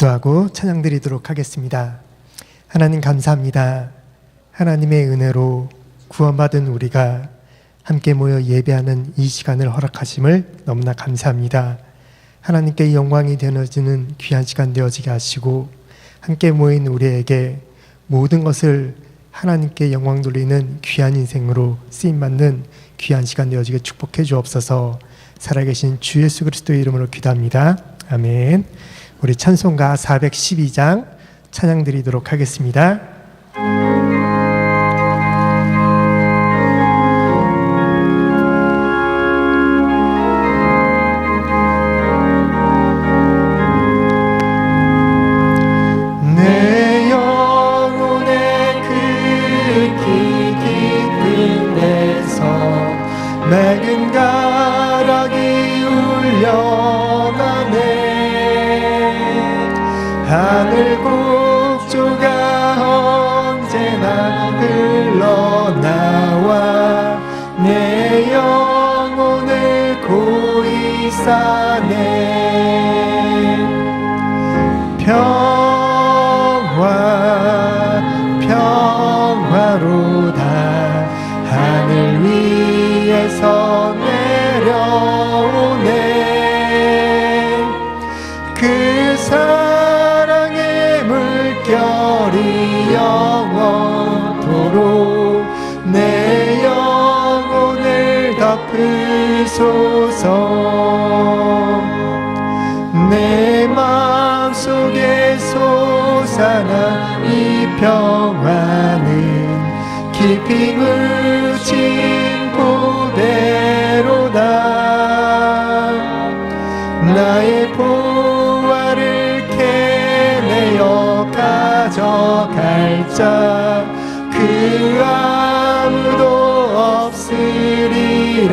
기도하고 찬양드리도록 하겠습니다. 하나님 감사합니다. 하나님의 은혜로 구원받은 우리가 함께 모여 예배하는 이 시간을 허락하심을 너무나 감사합니다. 하나님께 영광이 되어지는 귀한 시간 되어지게 하시고 함께 모인 우리에게 모든 것을 하나님께 영광 돌리는 귀한 인생으로 쓰임받는 귀한 시간 되어지게 축복해 주옵소서. 살아계신 주 예수 그리스도의 이름으로 기도합니다. 아멘. 우리 찬송가 412장 찬양 드리도록 하겠습니다. 내 영혼의 그 깊은 데서 맑은 가락이 울려가네. 하늘 곡조가 언제나 흘러나와 내 영혼을 고이 싸네. 평화로다 하늘 위에서 내려오네. 그 사랑의 물결이 영원토록 내 영혼을 덮으소서. 내 마음속에 솟아나 이 평화는 깊이 묻힌 보배로다. 나의 보화를 캐내어 가져갈 자 그 아무도 없으리라.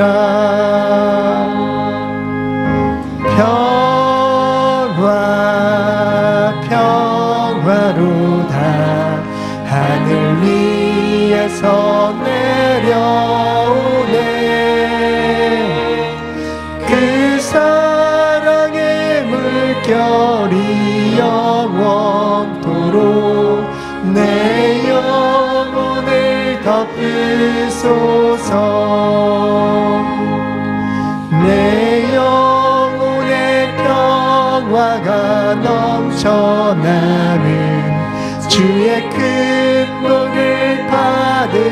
평화로다 하늘 위에서 내려오네. 그 사랑의 물결이 영원토록 내 영혼을 덮으소서. 내 영혼의 평화가 넘쳐나는 주의 큰 복을 받음이라.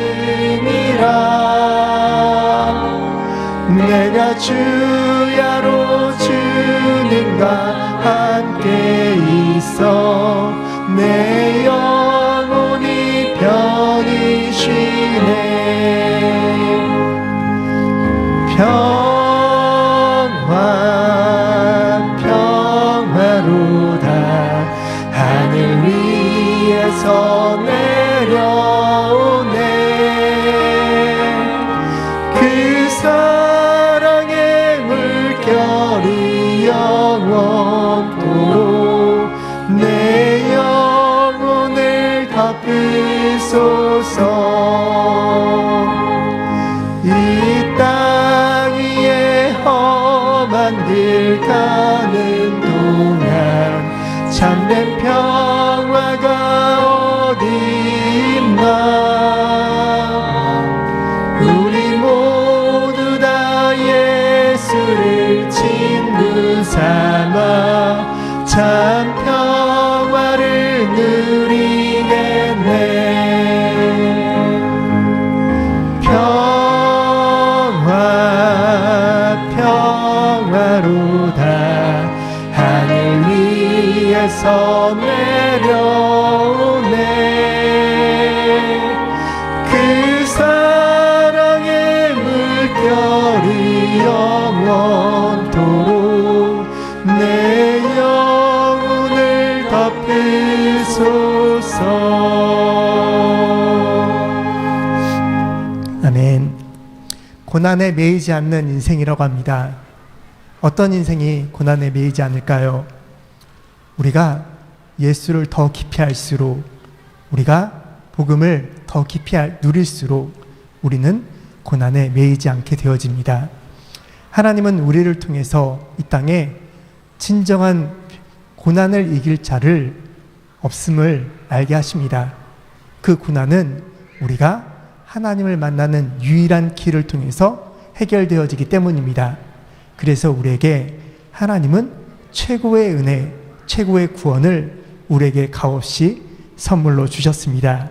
내가 주야로 주님과 함께 있어 내 영혼이 편히 쉬네. 평화로다 하늘 위에서 내려오네. 그 사랑의 물결이 영원토록 내 영혼을 덮으소서. 이 땅 위에 험한 길 가는 동안 참된 평화가 어디 있나. 우리 모두 다 예수를 친구 삼아 참 평화를 누리겠네. 평화로다 하늘 위에서 내려오네. 그 사랑의 물결이 영원토록 내 영혼을 덮으소서. 아멘. 고난에 매이지 않는 인생이라고 합니다. 어떤 인생이 고난에 매이지 않을까요? 우리가 예수를 더 깊이 알수록, 우리가 복음을 더 깊이 누릴수록 우리는 고난에 매이지 않게 되어집니다. 하나님은 우리를 통해서 이 땅에 진정한 고난을 이길 자를 없음을 알게 하십니다. 그 고난은 우리가 하나님을 만나는 유일한 길을 통해서 해결되어지기 때문입니다. 그래서 우리에게 하나님은 최고의 은혜, 최고의 구원을 우리에게 값없이 선물로 주셨습니다.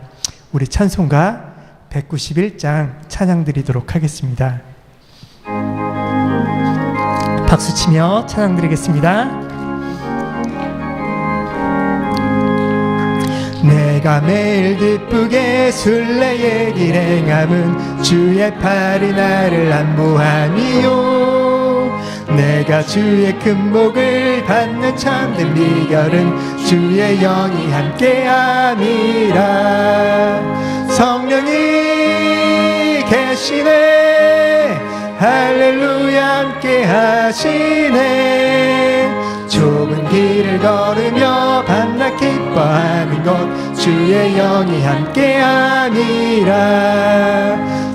우리 찬송가 191장 찬양 드리도록 하겠습니다. 박수 치며 찬양 드리겠습니다. 내가 매일 기쁘게 순례의 길 행함은 주의 팔이 나를 안보하니요. 내가 주의 큰 복을 받는 참된 비결은 주의 영이 함께함이라. 성령이 계시네, 할렐루야 함께 하시네. 좁은 길을 걸으며 밤낮 기뻐하는 것 주의 영이 함께함이라.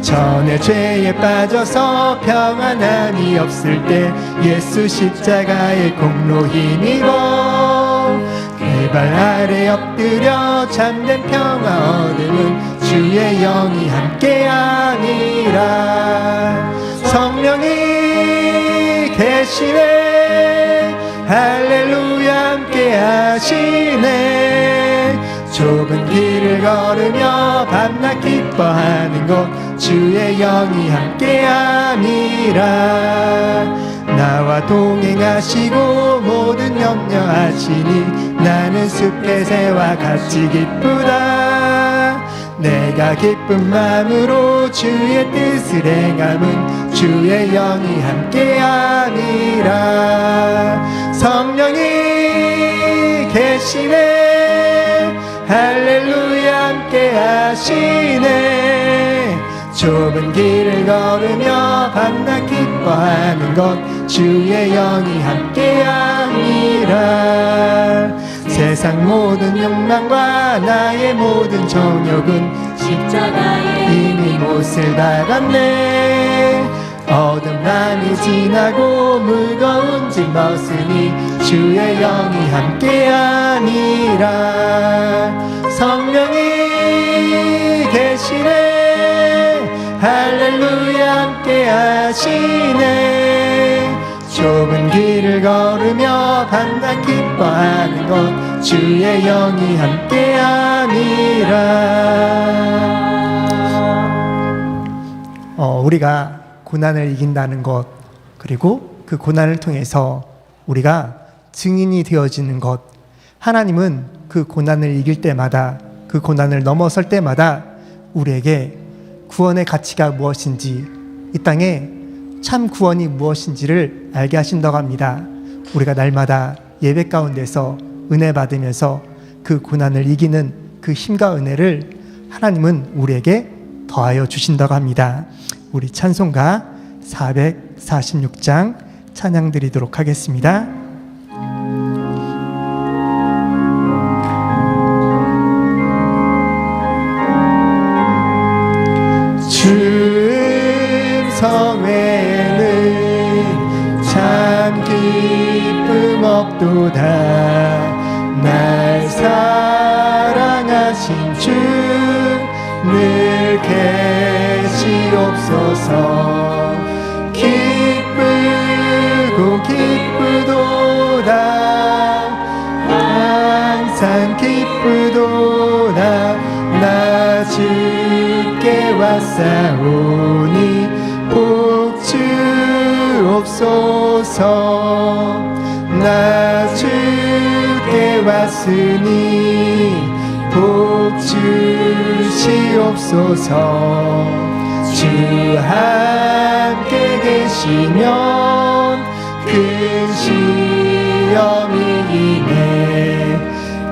전에 죄에 빠져서 평안함이 없을 때 예수 십자가의 공로 힘입어 그 발 아래 엎드려 참된 평화 얻음은 주의 영이 함께함이라. 성령이 계시네, 할렐루야 함께 하시네. 좁은 길을 걸으며 밤낮 기뻐하는 곳 주의 영이 함께함이라. 나와 동행하시고 모든 염려하시니 나는 숲의 새와 같이 기쁘다. 내가 기쁜 마음으로 주의 뜻을 행함은 주의 영이 함께함이라. 성령이 계시네, 할렐루야 함께 하시네. 좁은 길을 걸으며 밤낮 기뻐하는 것 주의 영이 함께함이라. 세상 모든 욕망과 나의 모든 정욕은 십자가에 이미 못을 박았네. 어두운 밤이 지나고 무거운 짐 벗으니 주의 영이 함께함이라. 성령이 계시네, 할렐루야 함께 하시네. 좁은 길을 걸으며 밤낮 기뻐하는 것 주의 영이 함께함이라. 우리가 고난을 이긴다는 것, 그리고 그 고난을 통해서 우리가 증인이 되어지는 것, 하나님은 그 고난을 이길 때마다, 그 고난을 넘어설 때마다 우리에게 구원의 가치가 무엇인지, 이 땅에 참 구원이 무엇인지를 알게 하신다고 합니다. 우리가 날마다 예배 가운데서 은혜 받으면서 그 고난을 이기는 그 힘과 은혜를 하나님은 우리에게 더하여 주신다고 합니다. 우리 찬송가 446장 찬양 드리도록 하겠습니다. 주 성회는 참 기쁨 없도다. 날 사랑하신 주 늘 계시옵소서. 기쁘고 기쁘도다, 항상 기쁘도다. 나 주께 왔사오니 복 주옵소서. 나 주께 왔으니 복 주시옵소서. 주 함께 계시면 큰 시험이 임해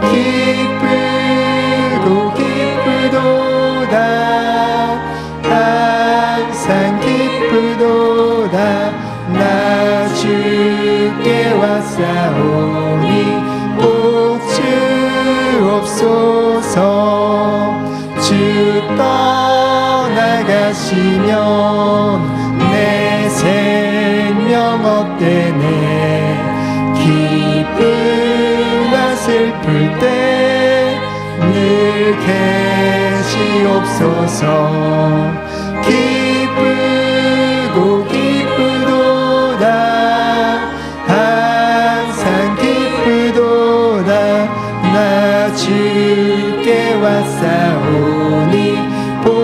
기쁘고 기쁘도다. 항상 기쁘도다. 나 주께 왔사오니 복 주옵소서. 주 떠나가시면 내 생명 없대네. 기쁨 슬플 때 늘 계시옵소서. 기쁘고 기쁘도다 항상 기쁘도다 나 주께 왔사오니 복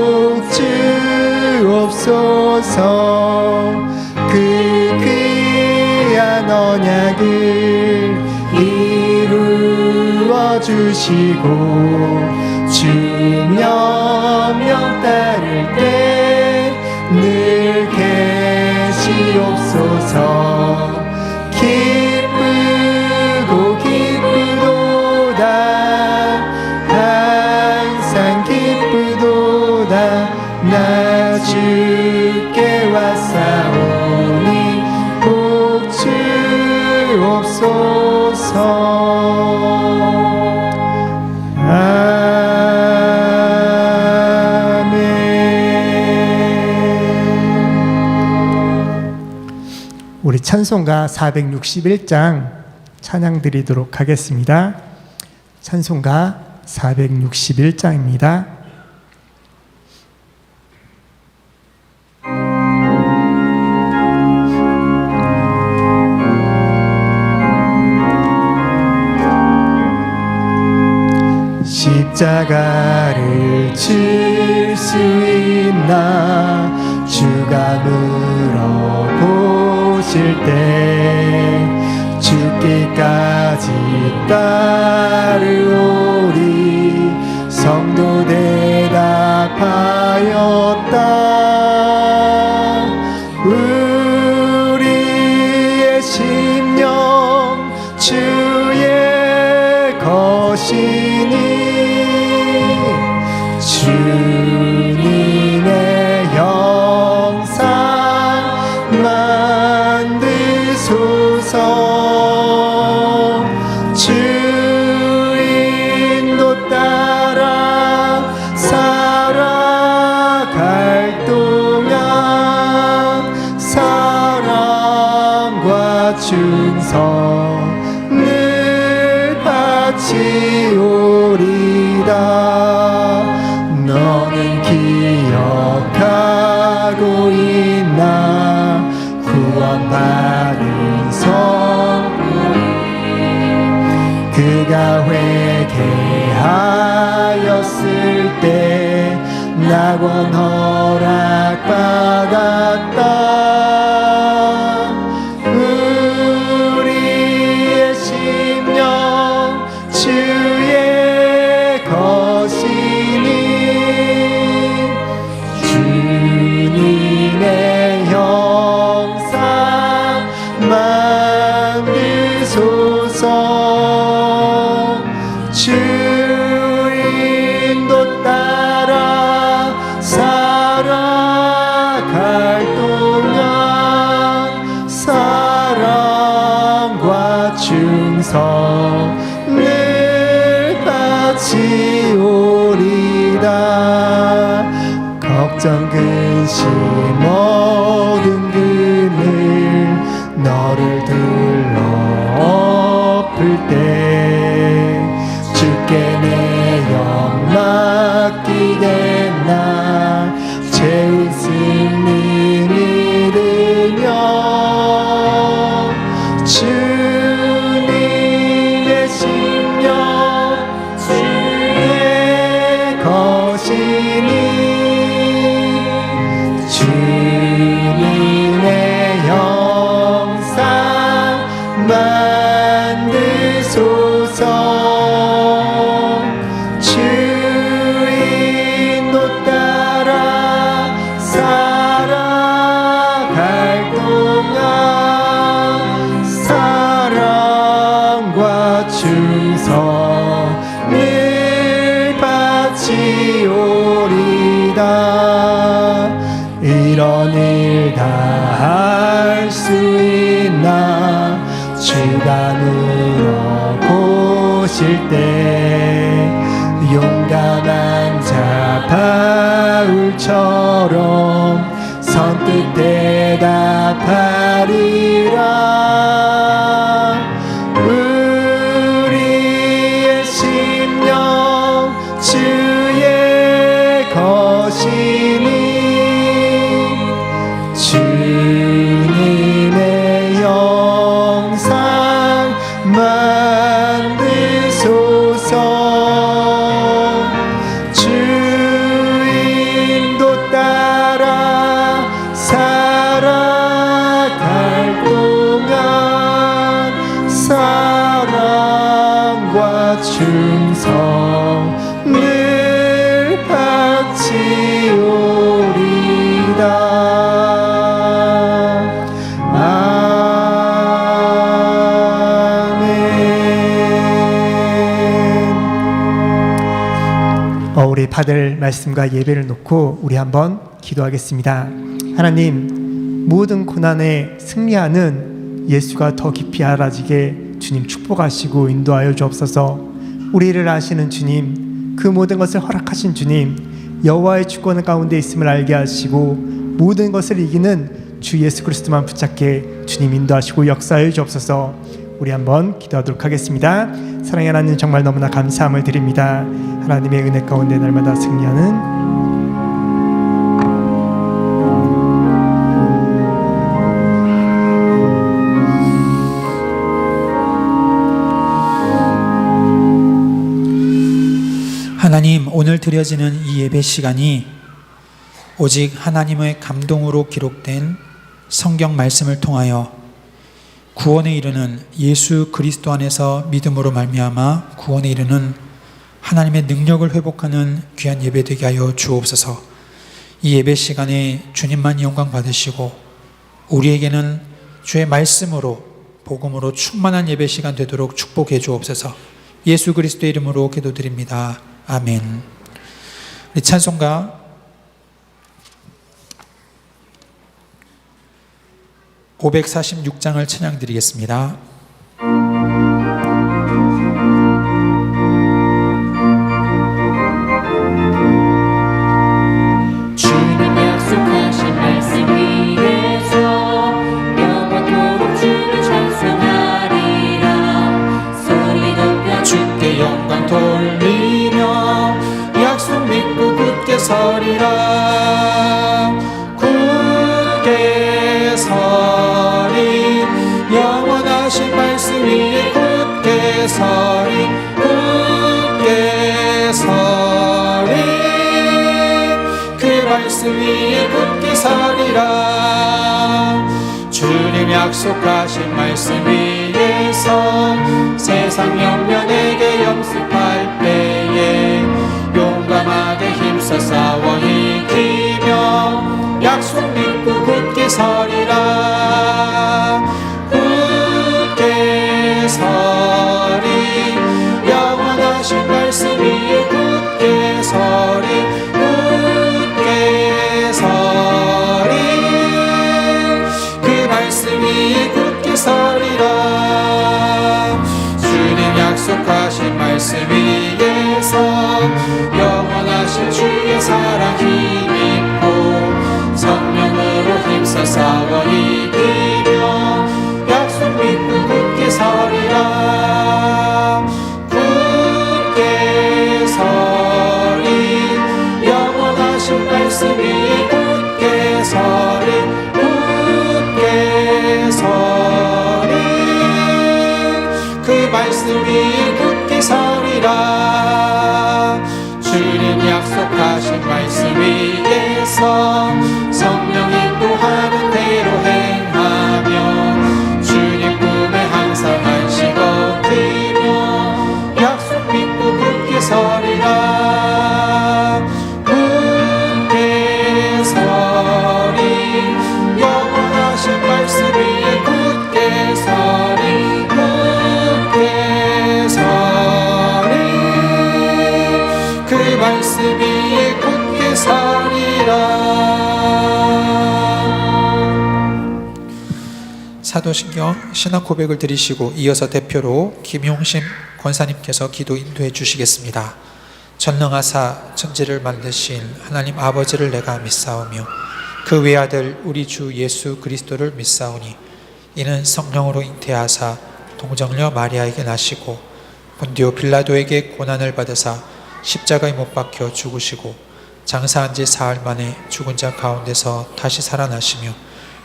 주옵소서. 그 귀한 언약을 이루어 주시고 주 명령 따를 때 늘 계시옵소서. 기쁘고 기쁘도다 항상 기쁘도다 나 주께 왔사오니 복 주옵소서. 우리 찬송가 461장 찬양 드리도록 하겠습니다. 찬송가 461장입니다. 십자가를 질 수 있나 주가 물어보실 때 죽기까지 따르오리 성도 대답하였다. 우리의 심령 주의 것이니 주님의 형상 만드소서. 주 인도 따라 살아갈 동안 사랑과 충성 늘 바치오리다. 너는 기억하고 있나 구원받은 성도를 그가 회개하였을 때 낙원 허락받았다. 우리의 심령 주의 것이니 주님의 형상 만드소서. 주 인도 따라 살아갈 동안 사랑과 충성 늘 바치오리다. 걱정 근심 모든 그늘 너를 둘러 엎을 때 주께 내 영 맡기겠나 채운 승리 믿으며 주님의 심령 주의 것이니 주님의 형상 만드소서. 주 인도 따라 살아갈 동안 사랑과 충성 늘 바치오리다. 이런 일 다 할 수 있나 주가 물어보실 때 용감한 자 바울처럼 선뜻 대답하리라. 우리의 따라 살아갈 동안 사랑과 충성 늘 바치오리다. 우리 받을 말씀과 예배를 놓고 우리 한번 기도하겠습니다. 하나님, 모든 고난에 승리하는 예수가 더 깊이 알아지게 주님 축복하시고 인도하여 주옵소서. 우리를 아시는 주님, 그 모든 것을 허락하신 주님, 여호와의 주권 가운데 있음을 알게 하시고 모든 것을 이기는 주 예수 그리스도만 붙잡게 주님 인도하시고 역사하여 주옵소서. 우리 한번 기도하도록 하겠습니다. 사랑의 하나님, 정말 너무나 감사함을 드립니다. 하나님의 은혜 가운데 날마다 승리하는 하나님, 오늘 드려지는 이 예배 시간이 오직 하나님의 감동으로 기록된 성경 말씀을 통하여 구원에 이르는 예수 그리스도 안에서 믿음으로 말미암아 구원에 이르는 하나님의 능력을 회복하는 귀한 예배 되게 하여 주옵소서. 이 예배 시간에 주님만 영광 받으시고 우리에게는 주의 말씀으로 복음으로 충만한 예배 시간 되도록 축복해 주옵소서. 예수 그리스도의 이름으로 기도드립니다. 아멘. 우리 찬송가 546장을 찬양드리겠습니다. 주님 약속하신 말씀 위에서 영원토록 주를 찬송하리라. 소리 높여 주께 영광 돌리며 약속 믿고 굳게 서리라. 굳게 서리 영원하신 말씀 위에 굳게 서리 굳게 서리 그 말씀 위에 굳게 서리라. 주님 약속하신 말씀 위에서 세상 영면에게 염습할 때에 용감하게 힘써 싸워 이기며 약속 믿고 굳게 서리라. 굳게 서리 영원하신 말씀 위에 굳게 서리 굳게 서리 그 말씀 위에 굳게 서리라. 주님 약속하신 말씀 위에서 영원하신 주의 사랑 힘입고 성령으로 힘써 싸워 이기며 약속 믿고 굳게 서리라. 굳게 서리 영원하신 말씀 위에 굳게 서리 굳게 서리 그 말씀 위에 굳게 서리라. 주님 약속하신 말씀 위에서 성령 인도하는 대로 행하며 주님 꿈에 항상 안식 얻으며 약속 믿고 굳게 서리라. 굳게 서리 영원하신 말씀 위에 굳게 서리 굳게 서리 그 말씀 위에 굳게 서리라. 사도신경 신앙 고백을 드리시고 이어서 대표로 김용심 권사님께서 기도 인도해 주시겠습니다. 전능하사 천지를 만드신 하나님 아버지를 내가 믿사오며 그 외아들 우리 주 예수 그리스도를 믿사오니 이는 성령으로 잉태하사 동정녀 마리아에게 나시고 본디오 빌라도에게 고난을 받으사 십자가에 못 박혀 죽으시고 장사한 지 사흘 만에 죽은 자 가운데서 다시 살아나시며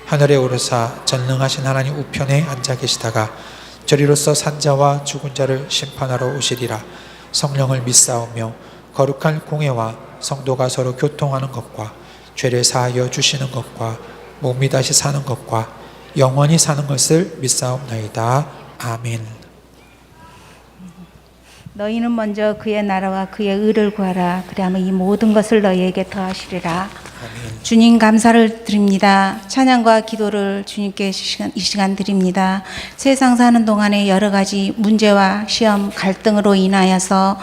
하늘에 오르사 전능하신 하나님 우편에 앉아 계시다가 저리로서 산자와 죽은 자를 심판하러 오시리라. 성령을 믿사오며 거룩한 공회와 성도가 서로 교통하는 것과 죄를 사하여 주시는 것과 몸이 다시 사는 것과 영원히 사는 것을 믿사옵나이다. 아멘. 너희는 먼저 그의 나라와 그의 의를 구하라. 그리하면 이 모든 것을 너희에게 더하시리라. 주님 감사를 드립니다. 찬양과 기도를 주님께 이 시간 드립니다. 세상 사는 동안에 여러 가지 문제와 시험, 갈등으로 인하여서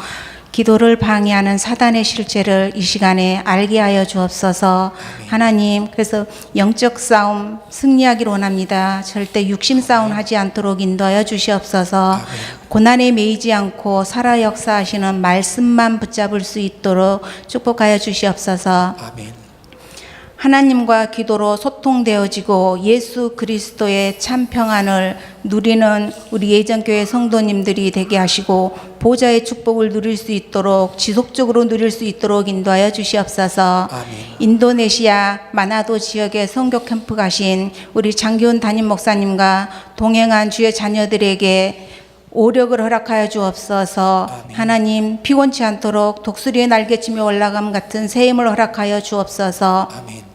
기도를 방해하는 사단의 실체를 이 시간에 알게 하여 주옵소서. 하나님, 그래서 영적 싸움 승리하기를 원합니다. 절대 육심 싸움 하지 않도록 인도하여 주시옵소서. 고난에 매이지 않고 살아 역사하시는 말씀만 붙잡을 수 있도록 축복하여 주시옵소서. 아멘. 하나님과 기도로 소통되어지고 예수 그리스도의 참 평안을 누리는 우리 예전교회 성도님들이 되게 하시고 보좌의 축복을 누릴 수 있도록 지속적으로 누릴 수 있도록 인도하여 주시옵소서. 아멘. 인도네시아 마나도 지역에 선교 캠프 가신 우리 장기훈 담임 목사님과 동행한 주의 자녀들에게 오력을 허락하여 주옵소서. 아멘. 하나님, 피곤치 않도록 독수리의 날개치며 올라감 같은 새 힘을 허락하여 주옵소서. 아멘.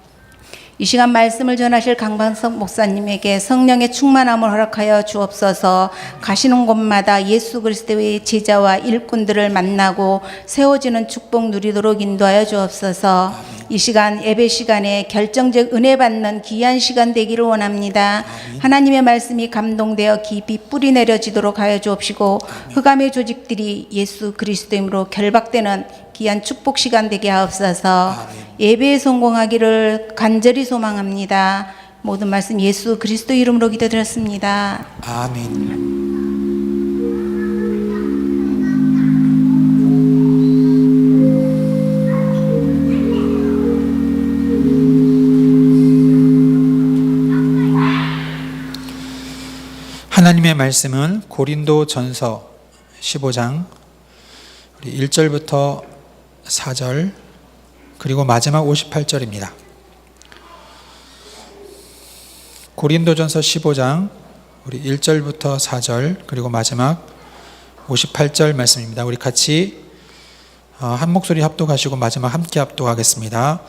이 시간 말씀을 전하실 강방석 목사님에게 성령의 충만함을 허락하여 주옵소서. 가시는 곳마다 예수 그리스도의 제자와 일꾼들을 만나고 세워지는 축복 누리도록 인도하여 주옵소서. 이 시간 예배 시간에 결정적 은혜 받는 귀한 시간 되기를 원합니다. 하나님의 말씀이 감동되어 깊이 뿌리 내려지도록 하여 주옵시고 흑암의 조직들이 예수 그리스도임으로 결박되는 귀한 축복 시간 되게 하옵소서. 예배에 성공하기를 간절히 소망합니다. 모든 말씀 예수 그리스도 이름으로 기도드렸습니다. 아멘. 하나님의 말씀은 고린도전서 15장 우리 1절부터 4절 그리고 마지막 58절입니다. 고린도전서 15장 우리 1절부터 4절 그리고 마지막 58절 말씀입니다. 우리 같이 한 목소리 합독하시고 마지막 함께 합독하겠습니다.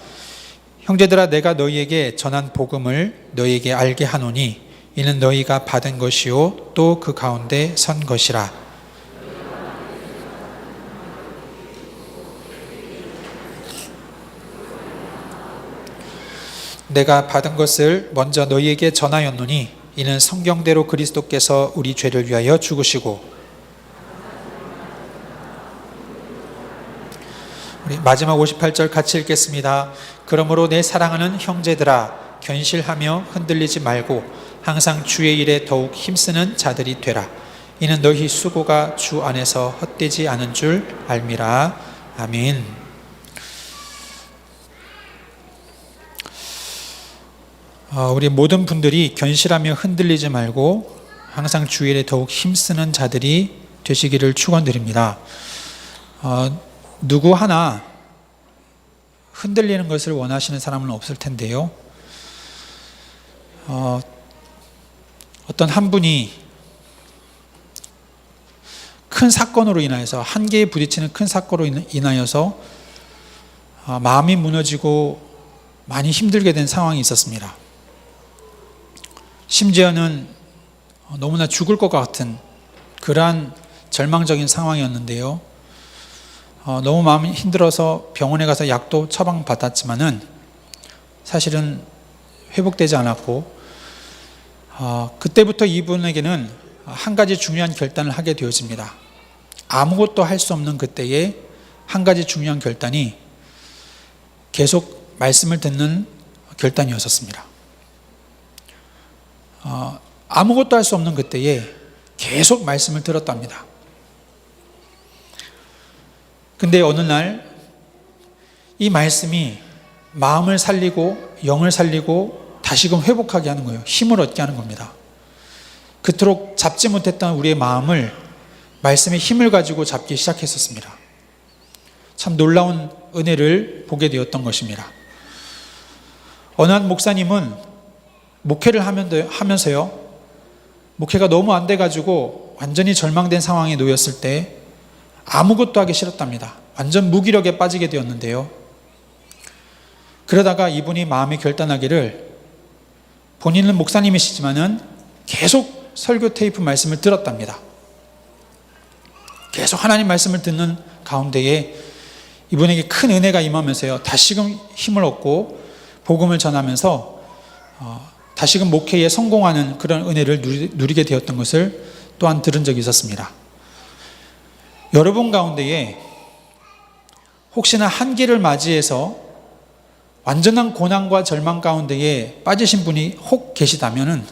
형제들아, 내가 너희에게 전한 복음을 너희에게 알게 하노니 이는 너희가 받은 것이요 또 그 가운데 선 것이라. 내가 받은 것을 먼저 너희에게 전하였노니 이는 성경대로 그리스도께서 우리 죄를 위하여 죽으시고, 우리 마지막 58절 같이 읽겠습니다. 그러므로 내 사랑하는 형제들아, 견실하며 흔들리지 말고 항상 주의 일에 더욱 힘쓰는 자들이 되라. 이는 너희 수고가 주 안에서 헛되지 않은 줄 알미라. 아멘. 우리 모든 분들이 견실하며 흔들리지 말고 항상 주의 일에 더욱 힘쓰는 자들이 되시기를 축원드립니다. 누구 하나 흔들리는 것을 원하시는 사람은 없을 텐데요. 어떤 한 분이 큰 사건으로 인하여서, 한계에 부딪히는 큰 사건으로 인하여서 마음이 무너지고 많이 힘들게 된 상황이 있었습니다. 심지어는 너무나 죽을 것 같은 그러한 절망적인 상황이었는데요. 너무 마음이 힘들어서 병원에 가서 약도 처방받았지만은 사실은 회복되지 않았고, 그때부터 이분에게는 한 가지 중요한 결단을 하게 되어집니다. 아무것도 할 수 없는 그때에 한 가지 중요한 결단이 계속 말씀을 듣는 결단이었었습니다. 아무것도 할 수 없는 그때에 계속 말씀을 들었답니다. 근데 어느 날 이 말씀이 마음을 살리고 영을 살리고 다시금 회복하게 하는 거예요. 힘을 얻게 하는 겁니다. 그토록 잡지 못했던 우리의 마음을 말씀의 힘을 가지고 잡기 시작했었습니다. 참 놀라운 은혜를 보게 되었던 것입니다. 어느 한 목사님은 목회를 하면서요, 목회가 너무 안 돼가지고 완전히 절망된 상황에 놓였을 때 아무것도 하기 싫었답니다. 완전 무기력에 빠지게 되었는데요. 그러다가 이분이 마음이 결단하기를 본인은 목사님이시지만은 계속 설교 테이프 말씀을 들었답니다. 계속 하나님 말씀을 듣는 가운데에 이분에게 큰 은혜가 임하면서요, 다시금 힘을 얻고 복음을 전하면서 다시금 목회에 성공하는 그런 은혜를 누리게 되었던 것을 또한 들은 적이 있었습니다. 여러분 가운데에 혹시나 한계를 맞이해서 완전한 고난과 절망 가운데에 빠지신 분이 혹 계시다면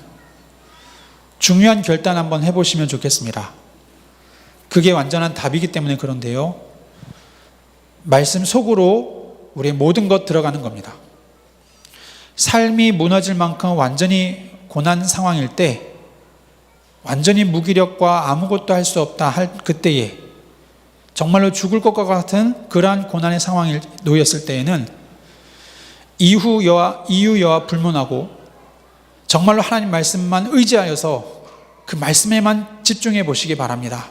중요한 결단 한번 해보시면 좋겠습니다. 그게 완전한 답이기 때문에 그런데요, 말씀 속으로 우리의 모든 것 들어가는 겁니다. 삶이 무너질 만큼 완전히 고난 상황일 때, 완전히 무기력과 아무것도 할 수 없다 할 그때에, 정말로 죽을 것과 같은 그러한 고난의 상황에 놓였을 때에는 이유여와 불문하고 정말로 하나님 말씀만 의지하여서 그 말씀에만 집중해 보시기 바랍니다.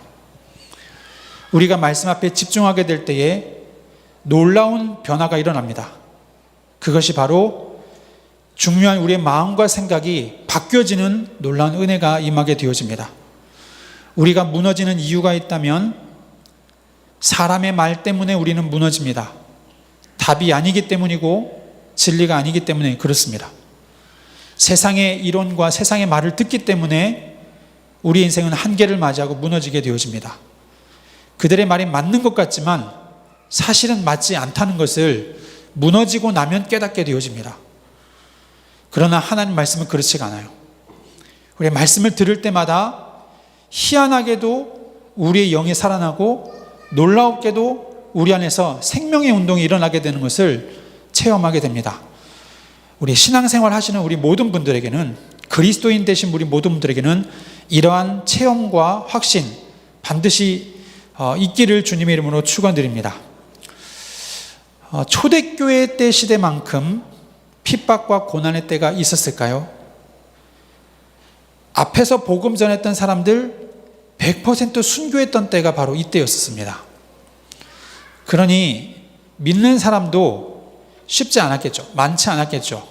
우리가 말씀 앞에 집중하게 될 때에 놀라운 변화가 일어납니다. 그것이 바로 중요한 우리의 마음과 생각이 바뀌어지는 놀라운 은혜가 임하게 되어집니다. 우리가 무너지는 이유가 있다면 사람의 말 때문에 우리는 무너집니다. 답이 아니기 때문이고 진리가 아니기 때문에 그렇습니다. 세상의 이론과 세상의 말을 듣기 때문에 우리 인생은 한계를 맞이하고 무너지게 되어집니다. 그들의 말이 맞는 것 같지만 사실은 맞지 않다는 것을 무너지고 나면 깨닫게 되어집니다. 그러나 하나님 말씀은 그렇지가 않아요. 우리의 말씀을 들을 때마다 희한하게도 우리의 영이 살아나고 놀랍게도 우리 안에서 생명의 운동이 일어나게 되는 것을 체험하게 됩니다. 우리 신앙생활 하시는 우리 모든 분들에게는, 그리스도인 되신 우리 모든 분들에게는 이러한 체험과 확신 반드시 있기를 주님의 이름으로 축원드립니다. 초대교회 때 시대만큼 핍박과 고난의 때가 있었을까요? 앞에서 복음 전했던 사람들 100% 순교했던 때가 바로 이때였었습니다. 그러니 믿는 사람도 쉽지 않았겠죠. 많지 않았겠죠.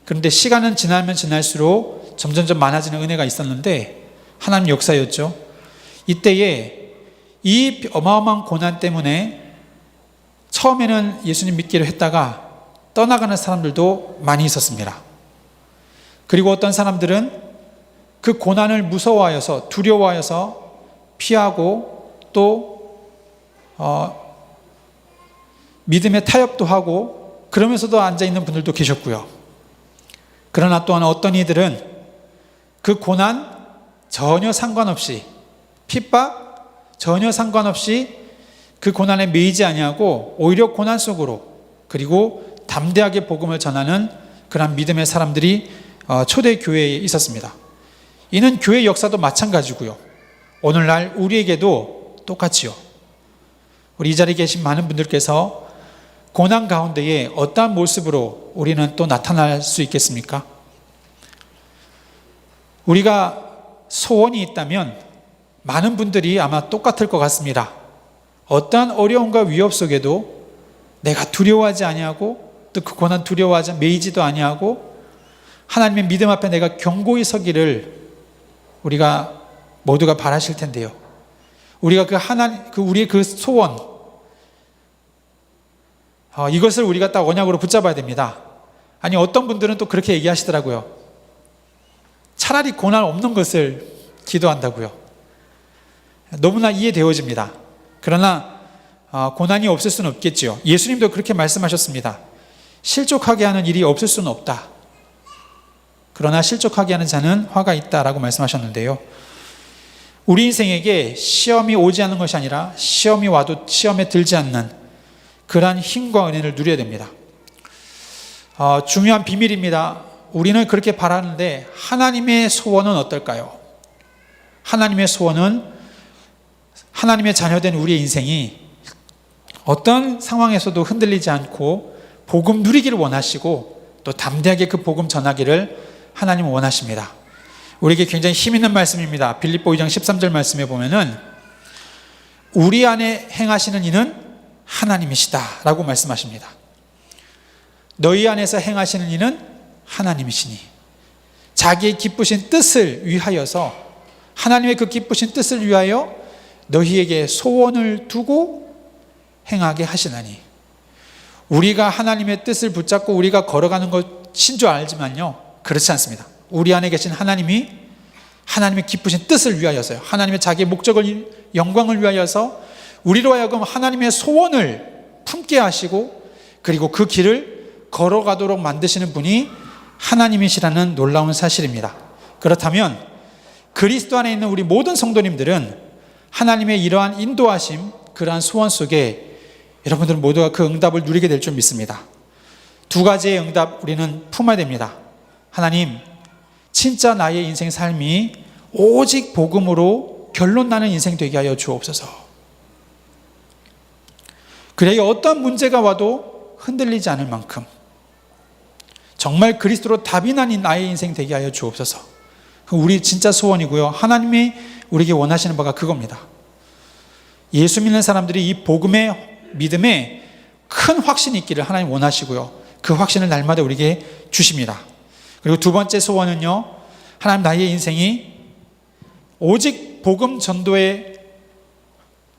그런데 시간은 지나면 지날수록 점점점 많아지는 은혜가 있었는데 하나님 역사였죠. 이때에 이 어마어마한 고난 때문에 처음에는 예수님 믿기로 했다가 떠나가는 사람들도 많이 있었습니다. 그리고 어떤 사람들은 그 고난을 무서워하여서, 두려워하여서 피하고 또 믿음의 타협도 하고 그러면서도 앉아있는 분들도 계셨고요. 그러나 또한 어떤 이들은 그 고난 전혀 상관없이, 핍박 전혀 상관없이 그 고난에 매이지 아니하고 오히려 고난 속으로, 그리고 담대하게 복음을 전하는 그런 믿음의 사람들이 초대교회에 있었습니다. 이는 교회 역사도 마찬가지고요. 오늘날 우리에게도 똑같이요. 우리 이 자리에 계신 많은 분들께서 고난 가운데에 어떠한 모습으로 우리는 또 나타날 수 있겠습니까? 우리가 소원이 있다면 많은 분들이 아마 똑같을 것 같습니다. 어떠한 어려움과 위협 속에도 내가 두려워하지 아니하고, 또 그 고난 두려워하지 매이지도 아니하고 하나님의 믿음 앞에 내가 견고히 서기를 우리가 모두가 바라실 텐데요. 우리가 우리의 그 소원, 이것을 우리가 딱 언약으로 붙잡아야 됩니다. 아니, 어떤 분들은 또 그렇게 얘기하시더라고요. 차라리 고난 없는 것을 기도한다고요. 너무나 이해되어집니다. 그러나 고난이 없을 수는 없겠죠. 예수님도 그렇게 말씀하셨습니다. 실족하게 하는 일이 없을 수는 없다. 그러나 실족하게 하는 자는 화가 있다라고 말씀하셨는데요. 우리 인생에게 시험이 오지 않는 것이 아니라 시험이 와도 시험에 들지 않는 그러한 힘과 은혜를 누려야 됩니다. 중요한 비밀입니다. 우리는 그렇게 바라는데 하나님의 소원은 어떨까요? 하나님의 소원은 하나님의 자녀된 우리의 인생이 어떤 상황에서도 흔들리지 않고 복음 누리기를 원하시고 또 담대하게 그 복음 전하기를 하나님은 원하십니다. 우리에게 굉장히 힘 있는 말씀입니다. 빌립보 2장 13절 말씀에 보면은 우리 안에 행하시는 이는 하나님이시다 라고 말씀하십니다. 너희 안에서 행하시는 이는 하나님이시니 자기의 기쁘신 뜻을 위하여서 하나님의 그 기쁘신 뜻을 위하여 너희에게 소원을 두고 행하게 하시나니 우리가 하나님의 뜻을 붙잡고 우리가 걸어가는 것인 줄 알지만요 그렇지 않습니다. 우리 안에 계신 하나님이 하나님의 기쁘신 뜻을 위하여서요 하나님의 자기의 목적을 영광을 위하여서 우리로 하여금 하나님의 소원을 품게 하시고 그리고 그 길을 걸어가도록 만드시는 분이 하나님이시라는 놀라운 사실입니다. 그렇다면 그리스도 안에 있는 우리 모든 성도님들은 하나님의 이러한 인도하심 그러한 소원 속에 여러분들은 모두가 그 응답을 누리게 될 줄 믿습니다. 두 가지의 응답 우리는 품어야 됩니다. 하나님, 진짜 나의 인생 삶이 오직 복음으로 결론 나는 인생 되게 하여 주옵소서. 그래야 어떤 문제가 와도 흔들리지 않을 만큼 정말 그리스도로 답이 난 나의 인생 되게 하여 주옵소서. 우리 진짜 소원이고요. 하나님이 우리에게 원하시는 바가 그겁니다. 예수 믿는 사람들이 이 복음의 믿음에 큰 확신이 있기를 하나님 원하시고요. 그 확신을 날마다 우리에게 주십니다. 그리고 두 번째 소원은요. 하나님 나의 인생이 오직 복음 전도의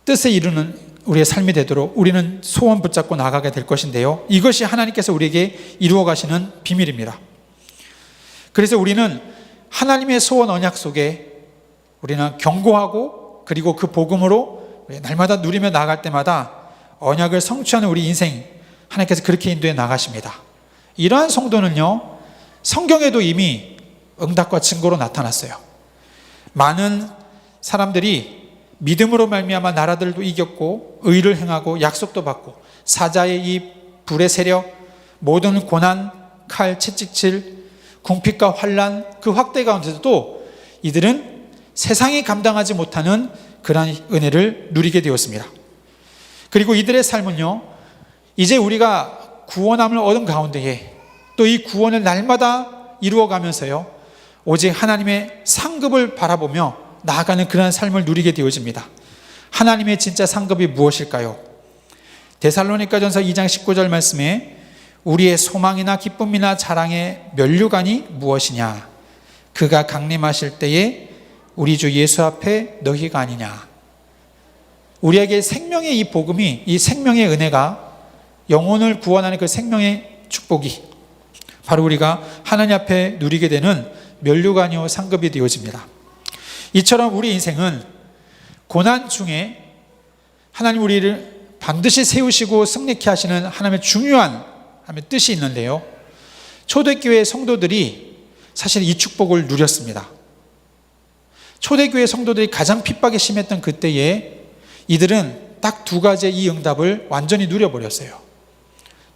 뜻에 이루는 우리의 삶이 되도록 우리는 소원 붙잡고 나가게 될 것인데요. 이것이 하나님께서 우리에게 이루어 가시는 비밀입니다. 그래서 우리는 하나님의 소원 언약 속에 우리는 경고하고 그리고 그 복음으로 날마다 누리며 나아갈 때마다 언약을 성취하는 우리 인생 하나님께서 그렇게 인도해 나가십니다. 이러한 성도는요 성경에도 이미 응답과 증거로 나타났어요. 많은 사람들이 믿음으로 말미암아 나라들도 이겼고 의를 행하고 약속도 받고 사자의 이 불의 세력 모든 고난 칼 채찍질 궁핍과 환난 그 확대 가운데서도 이들은 세상이 감당하지 못하는 그러한 은혜를 누리게 되었습니다. 그리고 이들의 삶은요 이제 우리가 구원함을 얻은 가운데에 또 이 구원을 날마다 이루어가면서요 오직 하나님의 상급을 바라보며 나아가는 그러한 삶을 누리게 되어집니다. 하나님의 진짜 상급이 무엇일까요? 데살로니가전서 2장 19절 말씀에 우리의 소망이나 기쁨이나 자랑의 면류관이 무엇이냐? 그가 강림하실 때에 우리 주 예수 앞에 너희가 아니냐? 우리에게 생명의 이 복음이 이 생명의 은혜가 영혼을 구원하는 그 생명의 축복이 바로 우리가 하나님 앞에 누리게 되는 면류관이요 상급이 되어집니다. 이처럼 우리 인생은 고난 중에 하나님 우리를 반드시 세우시고 승리케 하시는 하나님의 중요한 뜻이 있는데요. 초대교회 성도들이 사실 이 축복을 누렸습니다. 초대교회 성도들이 가장 핍박이 심했던 그때에 이들은 딱 두 가지의 이 응답을 완전히 누려버렸어요.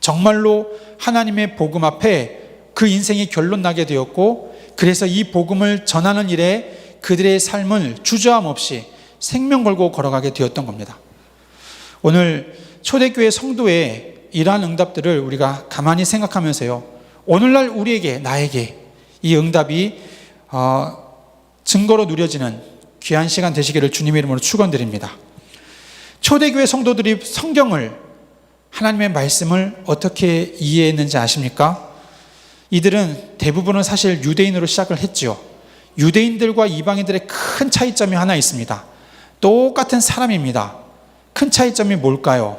정말로 하나님의 복음 앞에 그 인생이 결론 나게 되었고 그래서 이 복음을 전하는 일에 그들의 삶을 주저함 없이 생명 걸고 걸어가게 되었던 겁니다. 오늘 초대교회 성도의 이러한 응답들을 우리가 가만히 생각하면서요 오늘날 우리에게 나에게 이 응답이 증거로 누려지는 귀한 시간 되시기를 주님의 이름으로 축원드립니다. 초대교회 성도들이 성경을 하나님의 말씀을 어떻게 이해했는지 아십니까? 이들은 대부분은 사실 유대인으로 시작을 했죠. 유대인들과 이방인들의 큰 차이점이 하나 있습니다. 똑같은 사람입니다. 큰 차이점이 뭘까요?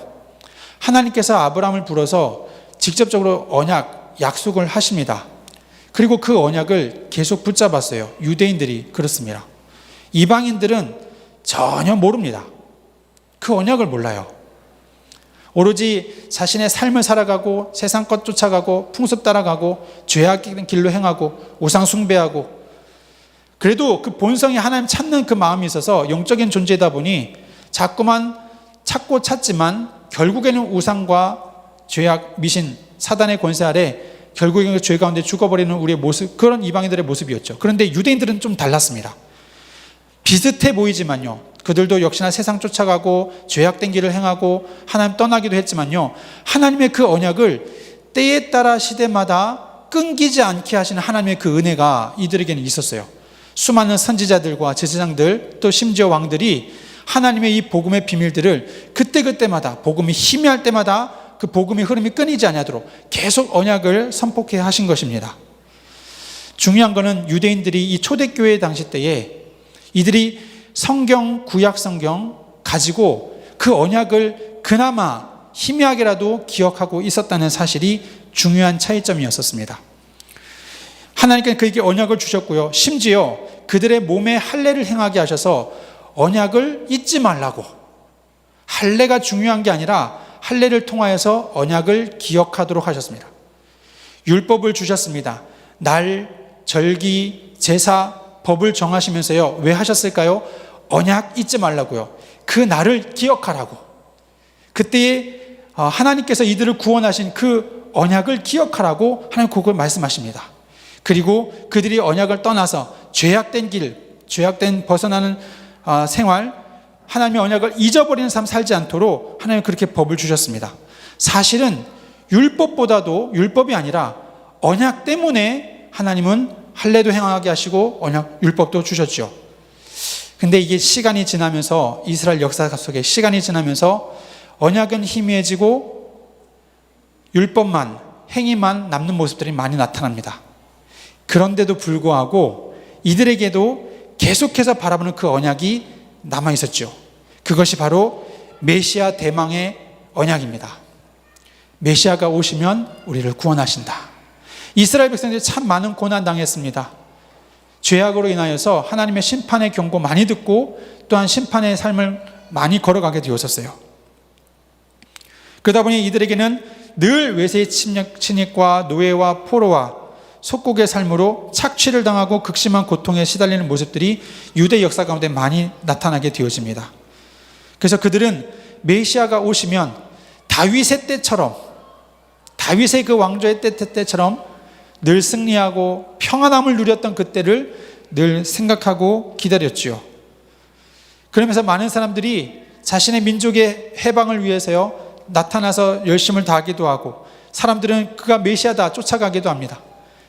하나님께서 아브라함을 불러서 직접적으로 언약, 약속을 하십니다. 그리고 그 언약을 계속 붙잡았어요. 유대인들이 그렇습니다. 이방인들은 전혀 모릅니다. 그 언약을 몰라요. 오로지 자신의 삶을 살아가고 세상 것 쫓아가고 풍습 따라가고 죄악된 길로 행하고 우상 숭배하고 그래도 그 본성이 하나님 찾는 그 마음이 있어서 영적인 존재이다 보니 자꾸만 찾고 찾지만 결국에는 우상과 죄악, 미신, 사단의 권세 아래 결국에는 죄 가운데 죽어버리는 우리의 모습, 그런 이방인들의 모습이었죠. 그런데 유대인들은 좀 달랐습니다. 비슷해 보이지만요 그들도 역시나 세상 쫓아가고 죄악된 길을 행하고 하나님 떠나기도 했지만요 하나님의 그 언약을 때에 따라 시대마다 끊기지 않게 하시는 하나님의 그 은혜가 이들에게는 있었어요. 수많은 선지자들과 제사장들 또 심지어 왕들이 하나님의 이 복음의 비밀들을 그때그때마다 복음이 희미할 때마다 그 복음의 흐름이 끊이지 않도록 계속 언약을 선포해 하신 것입니다. 중요한 것은 유대인들이 이 초대교회 당시 때에 이들이 성경, 구약 성경 가지고 그 언약을 그나마 희미하게라도 기억하고 있었다는 사실이 중요한 차이점이었습니다. 하나님께서 그에게 언약을 주셨고요, 심지어 그들의 몸에 할례를 행하게 하셔서 언약을 잊지 말라고, 할례가 중요한 게 아니라 할례를 통하여서 언약을 기억하도록 하셨습니다. 율법을 주셨습니다. 날, 절기, 제사, 법을 정하시면서요, 왜 하셨을까요? 언약 잊지 말라고요. 그 날을 기억하라고. 그때에 하나님께서 이들을 구원하신 그 언약을 기억하라고 하나님 그걸 말씀하십니다. 그리고 그들이 언약을 떠나서 죄악된 길, 죄악된 벗어나는 생활, 하나님의 언약을 잊어버리는 삶 살지 않도록 하나님 그렇게 법을 주셨습니다. 사실은 율법보다도, 율법이 아니라 언약 때문에 하나님은 할례도 행하게 하시고 언약, 율법도 주셨죠. 근데 이게 시간이 지나면서, 이스라엘 역사 속에 시간이 지나면서 언약은 희미해지고 율법만, 행위만 남는 모습들이 많이 나타납니다. 그런데도 불구하고 이들에게도 계속해서 바라보는 그 언약이 남아 있었죠. 그것이 바로 메시아 대망의 언약입니다. 메시아가 오시면 우리를 구원하신다. 이스라엘 백성들이 참 많은 고난 당했습니다. 죄악으로 인하여서 하나님의 심판의 경고 많이 듣고 또한 심판의 삶을 많이 걸어가게 되었었어요. 그러다 보니 이들에게는 늘 외세의 침략과 노예와 포로와 속국의 삶으로 착취를 당하고 극심한 고통에 시달리는 모습들이 유대 역사 가운데 많이 나타나게 되어집니다. 그래서 그들은 메시아가 오시면 다윗의 때처럼, 다윗의 그 왕조의 때처럼 늘 승리하고 평안함을 누렸던 그때를 늘 생각하고 기다렸지요. 그러면서 많은 사람들이 자신의 민족의 해방을 위해서요, 나타나서 열심을 다하기도 하고, 사람들은 그가 메시아다 쫓아가기도 합니다.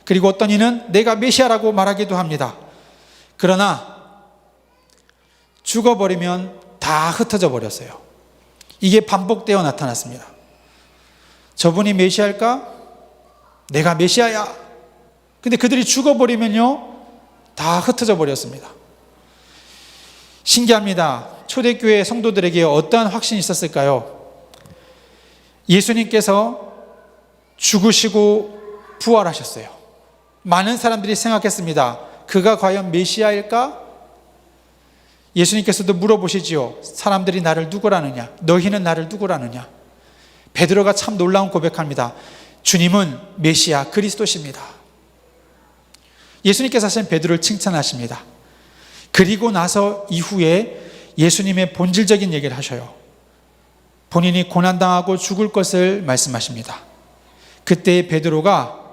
그리고 어떤 이는 내가 메시아라고 말하기도 합니다. 그러나 죽어버리면 다 흩어져 버렸어요. 이게 반복되어 나타났습니다. 저분이 메시아일까? 내가 메시아야. 근데 그들이 죽어버리면요, 다 흩어져 버렸습니다. 신기합니다. 초대교회 성도들에게 어떠한 확신이 있었을까요? 예수님께서 죽으시고 부활하셨어요. 많은 사람들이 생각했습니다. 그가 과연 메시아일까? 예수님께서도 물어보시지요. 사람들이 나를 누구라느냐? 너희는 나를 누구라느냐? 베드로가 참 놀라운 고백합니다. 주님은 메시아 그리스도십니다. 예수님께서 하신 베드로를 칭찬하십니다. 그리고 나서 이후에 예수님의 본질적인 얘기를 하셔요. 본인이 고난당하고 죽을 것을 말씀하십니다. 그때 베드로가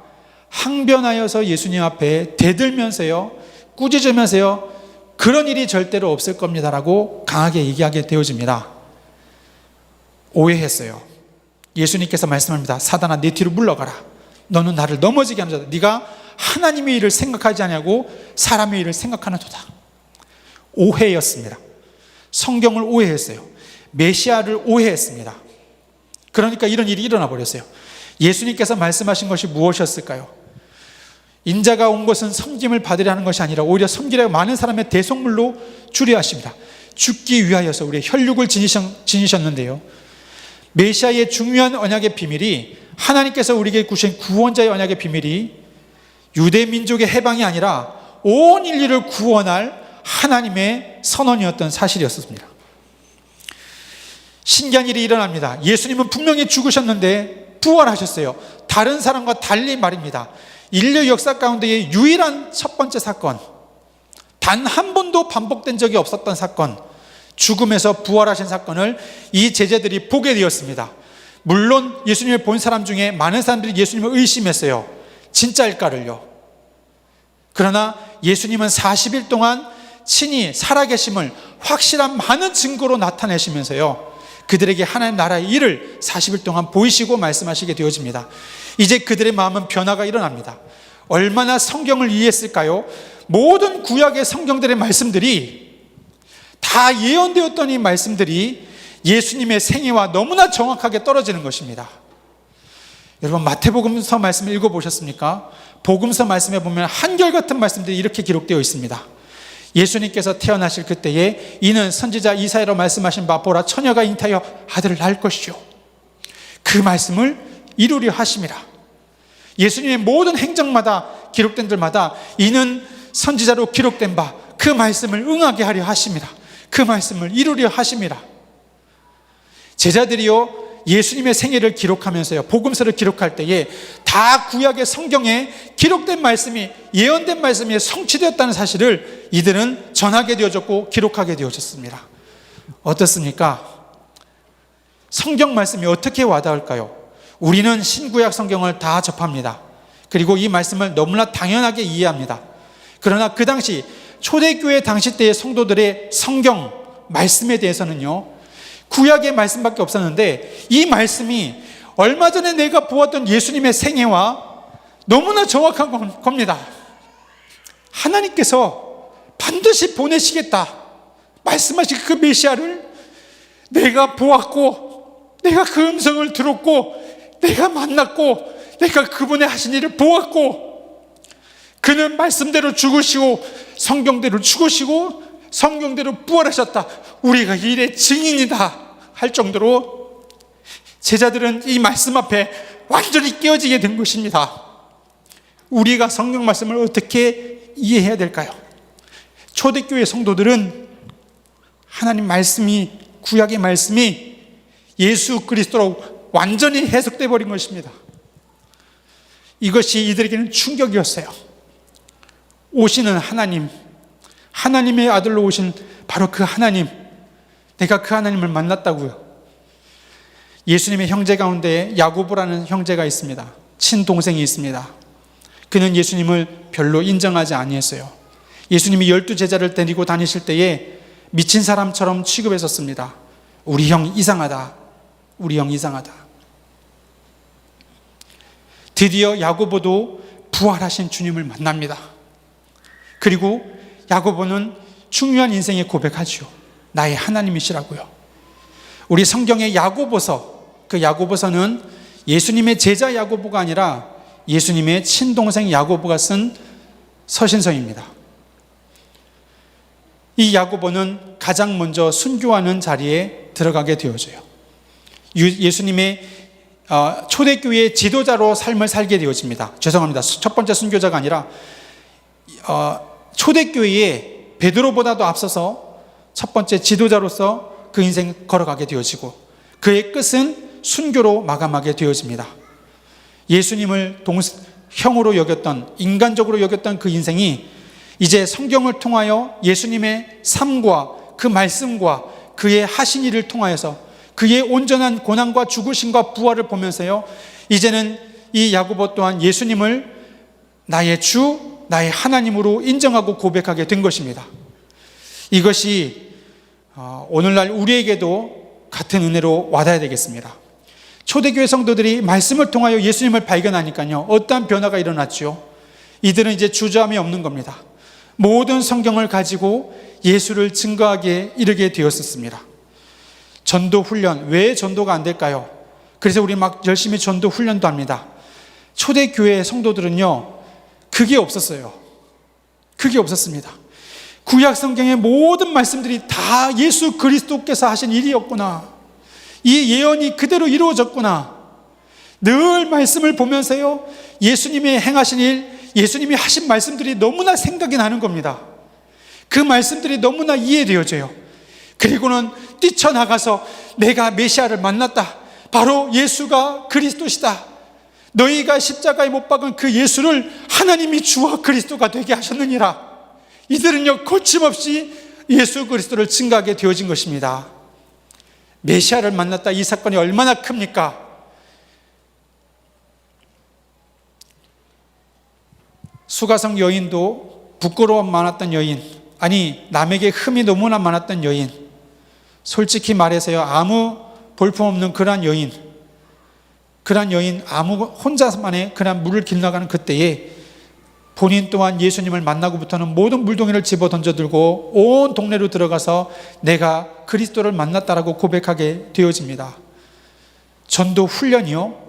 항변하여서 예수님 앞에 대들면서요, 꾸짖으면서요, 그런 일이 절대로 없을 겁니다라고 강하게 얘기하게 되어집니다. 오해했어요. 예수님께서 말씀합니다. 사단아, 내 뒤로 물러가라. 너는 나를 넘어지게 하는 자다. 네가 하나님의 일을 생각하지 않냐고 사람의 일을 생각하는 도다. 오해였습니다. 성경을 오해했어요. 메시아를 오해했습니다. 그러니까 이런 일이 일어나 버렸어요. 예수님께서 말씀하신 것이 무엇이었을까요? 인자가 온 것은 섬김을 받으려 하는 것이 아니라 오히려 섬기려 많은 사람의 대속물로 주려 하십니다. 죽기 위하여서 우리의 혈육을 지니셨는데요, 메시아의 중요한 언약의 비밀이, 하나님께서 우리에게 주신 구원자의 언약의 비밀이 유대 민족의 해방이 아니라 온 인류를 구원할 하나님의 선언이었던 사실이었습니다. 신기한 일이 일어납니다. 예수님은 분명히 죽으셨는데 부활하셨어요. 다른 사람과 달리 말입니다. 인류 역사 가운데의 유일한 첫 번째 사건, 단 한 번도 반복된 적이 없었던 사건, 죽음에서 부활하신 사건을 이 제자들이 보게 되었습니다. 물론 예수님을 본 사람 중에 많은 사람들이 예수님을 의심했어요. 진짜일까를요. 그러나 예수님은 40일 동안 친히 살아계심을 확실한 많은 증거로 나타내시면서요, 그들에게 하나님 나라의 일을 40일 동안 보이시고 말씀하시게 되어집니다. 이제 그들의 마음은 변화가 일어납니다. 얼마나 성경을 이해했을까요? 모든 구약의 성경들의 말씀들이 다 예언되었던 이 말씀들이 예수님의 생애와 너무나 정확하게 떨어지는 것입니다. 여러분 마태복음서 말씀을 읽어보셨습니까? 복음서 말씀에 보면 한결같은 말씀들이 이렇게 기록되어 있습니다. 예수님께서 태어나실 그때에 이는 선지자 이사야로 말씀하신 바 보라 처녀가 잉태하여 아들을 낳을 것이요 그 말씀을 이루려 하심이라. 예수님의 모든 행적마다 기록된 들마다 이는 선지자로 기록된 바 그 말씀을 응하게 하려 하심이라. 그 말씀을 이루려 하심이라. 제자들이요 예수님의 생애를 기록하면서요 복음서를 기록할 때에 다 구약의 성경에 기록된 말씀이 예언된 말씀이 성취되었다는 사실을 이들은 전하게 되어졌고 기록하게 되어졌습니다. 어떻습니까? 성경 말씀이 어떻게 와닿을까요? 우리는 신구약 성경을 다 접합니다. 그리고 이 말씀을 너무나 당연하게 이해합니다. 그러나 그 당시 초대교회 당시 때의 성도들의 성경 말씀에 대해서는요 구약의 말씀밖에 없었는데 이 말씀이 얼마 전에 내가 보았던 예수님의 생애와 너무나 정확한 겁니다. 하나님께서 반드시 보내시겠다 말씀하신 그 메시아를 내가 보았고 내가 그 음성을 들었고 내가 만났고 내가 그분의 하신 일을 보았고 그는 말씀대로 죽으시고 성경대로 죽으시고 성경대로 부활하셨다 우리가 이 일의 증인이다 할 정도로 제자들은 이 말씀 앞에 완전히 깨어지게 된 것입니다. 우리가 성경 말씀을 어떻게 이해해야 될까요? 초대교회 성도들은 하나님 말씀이 구약의 말씀이 예수 그리스도로 완전히 해석되어 버린 것입니다. 이것이 이들에게는 충격이었어요. 오시는 하나님, 하나님의 아들로 오신 바로 그 하나님, 내가 그 하나님을 만났다고요. 예수님의 형제 가운데 야고보라는 형제가 있습니다. 친동생이 있습니다. 그는 예수님을 별로 인정하지 아니했어요. 예수님이 12제자를 데리고 다니실 때에 미친 사람처럼 취급했었습니다. 우리 형 이상하다. 우리 형 이상하다. 드디어 야고보도 부활하신 주님을 만납니다. 그리고 야고보는 중요한 인생의 고백하죠. 나의 하나님이시라고요. 우리 성경의 야고보서, 그 야고보서는 예수님의 제자 야고보가 아니라 예수님의 친동생 야고보가 쓴 서신서입니다. 이 야고보는 가장 먼저 순교하는 자리에 들어가게 되어져요. 예수님의 초대교회의 지도자로 삶을 살게 되어집니다. 죄송합니다. 첫 번째 순교자가 아니라 초대교회의 베드로보다도 앞서서 첫 번째 지도자로서 그 인생 걸어가게 되어지고 그의 끝은 순교로 마감하게 되어집니다. 예수님을 형으로 여겼던, 인간적으로 여겼던 그 인생이 이제 성경을 통하여 예수님의 삶과 그 말씀과 그의 하신 일을 통하여서 그의 온전한 고난과 죽으심과 부활을 보면서요, 이제는 이 야고보 또한 예수님을 나의 주, 나의 하나님으로 인정하고 고백하게 된 것입니다. 이것이 오늘날 우리에게도 같은 은혜로 와닿아야 되겠습니다. 초대교회 성도들이 말씀을 통하여 예수님을 발견하니까요, 어떠한 변화가 일어났죠? 이들은 이제 주저함이 없는 겁니다. 모든 성경을 가지고 예수를 증거하게 이르게 되었었습니다. 전도 훈련, 왜 전도가 안 될까요? 그래서 우리 막 열심히 전도 훈련도 합니다. 초대교회 성도들은요, 그게 없었어요. 그게 없었습니다. 구약 성경의 모든 말씀들이 다 예수 그리스도께서 하신 일이었구나, 이 예언이 그대로 이루어졌구나, 늘 말씀을 보면서요, 예수님의 행하신 일, 예수님이 하신 말씀들이 너무나 생각이 나는 겁니다. 그 말씀들이 너무나 이해되어져요. 그리고는 뛰쳐나가서 내가 메시아를 만났다, 바로 예수가 그리스도시다, 너희가 십자가에 못 박은 그 예수를 하나님이 주와 그리스도가 되게 하셨느니라. 이들은요, 거침없이 예수 그리스도를 증거하게 되어진 것입니다. 메시아를 만났다, 이 사건이 얼마나 큽니까? 수가성 여인도 부끄러움 많았던 여인, 아니 남에게 흠이 너무나 많았던 여인, 솔직히 말해서요, 아무 볼품없는 그러한 여인, 아무 혼자만의 그런 물을 길러가는 그때에 본인 또한 예수님을 만나고부터는 모든 물동이를 집어 던져들고 온 동네로 들어가서 내가 그리스도를 만났다라고 고백하게 되어집니다. 전도 훈련이요,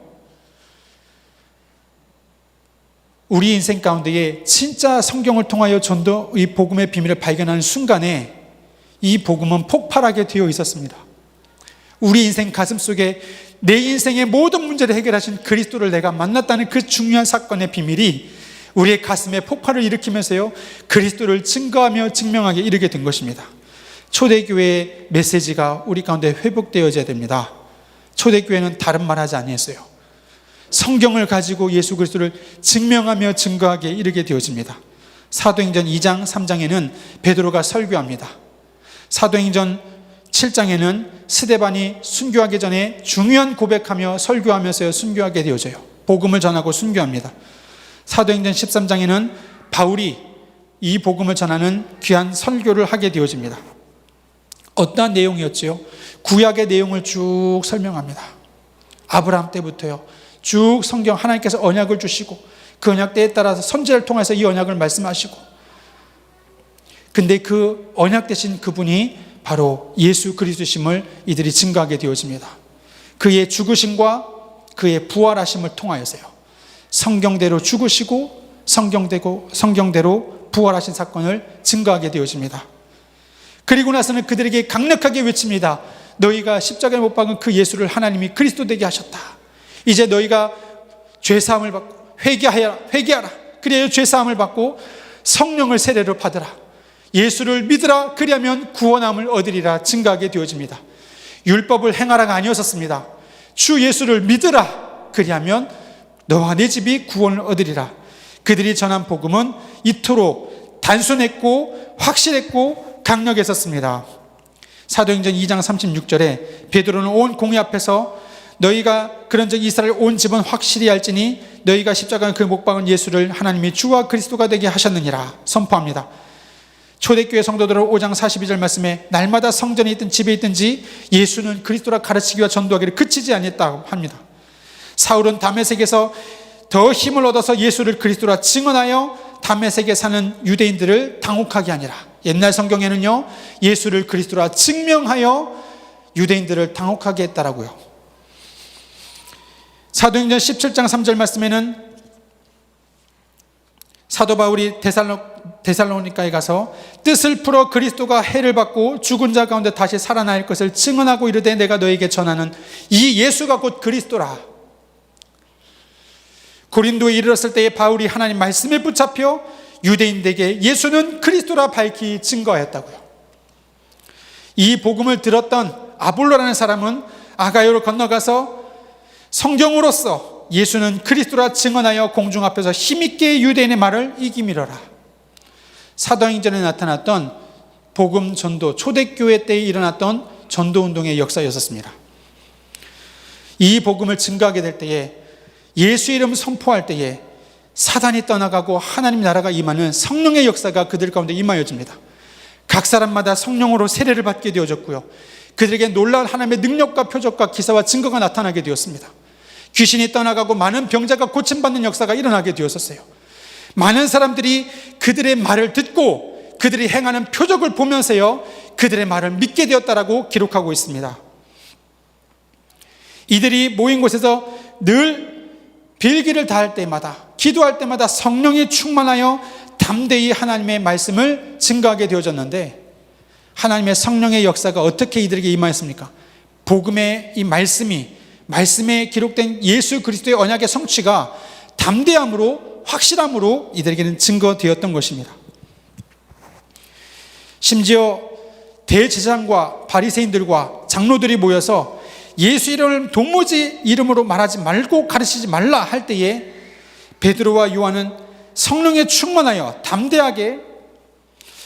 우리 인생 가운데에 진짜 성경을 통하여 전도의 복음의 비밀을 발견하는 순간에 이 복음은 폭발하게 되어 있었습니다. 우리 인생 가슴 속에 내 인생의 모든 문제를 해결하신 그리스도를 내가 만났다는 그 중요한 사건의 비밀이 우리의 가슴에 폭발을 일으키면서요, 그리스도를 증거하며 증명하게 이르게 된 것입니다. 초대교회의 메시지가 우리 가운데 회복되어져야 됩니다. 초대교회는 다른 말 하지 아니했어요. 성경을 가지고 예수 그리스도를 증명하며 증거하게 이르게 되어집니다. 사도행전 2장 3장에는 베드로가 설교합니다. 사도행전 7장에는 스데반이 순교하기 전에 중요한 고백하며 설교하면서 순교하게 되어져요. 복음을 전하고 순교합니다. 사도행전 13장에는 바울이 이 복음을 전하는 귀한 설교를 하게 되어집니다. 어떠한 내용이었지요? 구약의 내용을 쭉 설명합니다. 아브라함 때부터요, 쭉 성경 하나님께서 언약을 주시고 그 언약 때에 따라서 선지자를 통해서 이 언약을 말씀하시고, 근데 그 언약 되신 그분이 바로 예수 그리스도심을 이들이 증거하게 되어집니다. 그의 죽으심과 그의 부활하심을 통하여서요, 성경대로 죽으시고 성경대로 부활하신 사건을 증거하게 되어집니다. 그리고 나서는 그들에게 강력하게 외칩니다. 너희가 십자가에 못 박은 그 예수를 하나님이 그리스도 되게 하셨다. 이제 너희가 죄사함을 받고 회개하라. 그래야 죄사함을 받고 성령을 세례로 받으라. 예수를 믿으라. 그리하면 구원함을 얻으리라. 증거하게 되어집니다. 율법을 행하라가 아니었었습니다. 주 예수를 믿으라. 그리하면 너와 내 집이 구원을 얻으리라. 그들이 전한 복음은 이토록 단순했고 확실했고 강력했었습니다. 사도행전 2장 36절에 베드로는 온 공회 앞에서 너희가 그런즉 이스라엘 온 집은 확실히 알지니 너희가 십자가에 그 못 박은 예수를 하나님이 주와 그리스도가 되게 하셨느니라 선포합니다. 초대교회 성도들은 5장 42절 말씀에 날마다 성전에 있든 집에 있든지 예수는 그리스도라 가르치기와 전도하기를 그치지 아니했다고 합니다. 사울은 다메섹에서 더 힘을 얻어서 예수를 그리스도라 증언하여 다메섹에 사는 유대인들을 당혹하게 하니라. 옛날 성경에는요, 예수를 그리스도라 증명하여 유대인들을 당혹하게 했다라고요. 사도행전 17장 3절 말씀에는 사도 바울이 데살로니가에 가서 뜻을 풀어 그리스도가 해를 받고 죽은 자 가운데 다시 살아날 것을 증언하고 이르되 내가 너에게 전하는 이 예수가 곧 그리스도라. 고린도에 이르렀을 때에 바울이 하나님 말씀에 붙잡혀 유대인들에게 예수는 그리스도라 밝히 증거하였다고요. 이 복음을 들었던 아볼로라는 사람은 아가야로 건너가서 성경으로서 예수는 그리스도라 증언하여 공중 앞에서 힘있게 유대인의 말을 이기밀어라. 사도행전에 나타났던 복음 전도, 초대교회 때에 일어났던 전도운동의 역사였었습니다. 이 복음을 증거하게 될 때에, 예수 이름 선포할 때에 사단이 떠나가고 하나님 나라가 임하는 성령의 역사가 그들 가운데 임하여집니다. 각 사람마다 성령으로 세례를 받게 되어졌고요, 그들에게 놀라운 하나님의 능력과 표적과 기사와 증거가 나타나게 되었습니다. 귀신이 떠나가고 많은 병자가 고침받는 역사가 일어나게 되었었어요. 많은 사람들이 그들의 말을 듣고 그들이 행하는 표적을 보면서요, 그들의 말을 믿게 되었다라고 기록하고 있습니다. 이들이 모인 곳에서 늘 빌기를 다할 때마다, 기도할 때마다 성령이 충만하여 담대히 하나님의 말씀을 증거하게 되어졌는데, 하나님의 성령의 역사가 어떻게 이들에게 임하였습니까? 복음의 이 말씀에 기록된 예수 그리스도의 언약의 성취가 담대함으로, 확실함으로 이들에게는 증거되었던 것입니다. 심지어 대제사장과 바리새인들과 장로들이 모여서 예수 이름을 도무지 이름으로 말하지 말고 가르치지 말라 할 때에 베드로와 요한은 성령에 충만하여 담대하게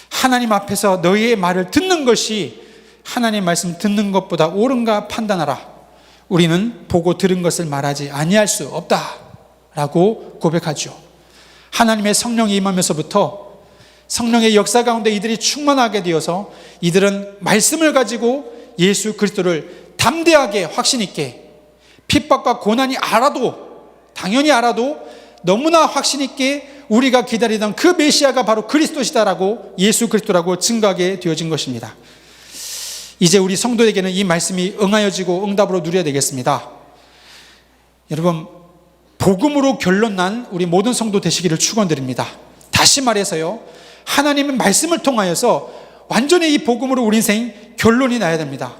하나님 앞에서 너희의 말을 듣는 것이 하나님의 말씀 듣는 것보다 옳은가 판단하라. 우리는 보고 들은 것을 말하지 아니할 수 없다라고 고백하죠. 하나님의 성령이 임하면서부터 성령의 역사 가운데 이들이 충만하게 되어서 이들은 말씀을 가지고 예수 그리스도를 담대하게 확신 있게, 핍박과 고난이 당연히 알아도 너무나 확신 있게 우리가 기다리던 그 메시아가 바로 그리스도시다라고, 예수 그리스도라고 증거하게 되어진 것입니다. 이제 우리 성도에게는 이 말씀이 응하여지고 응답으로 누려야 되겠습니다. 여러분, 복음으로 결론난 우리 모든 성도 되시기를 축원드립니다. 다시 말해서요, 하나님의 말씀을 통하여서 완전히 이 복음으로 우리 인생 결론이 나야 됩니다.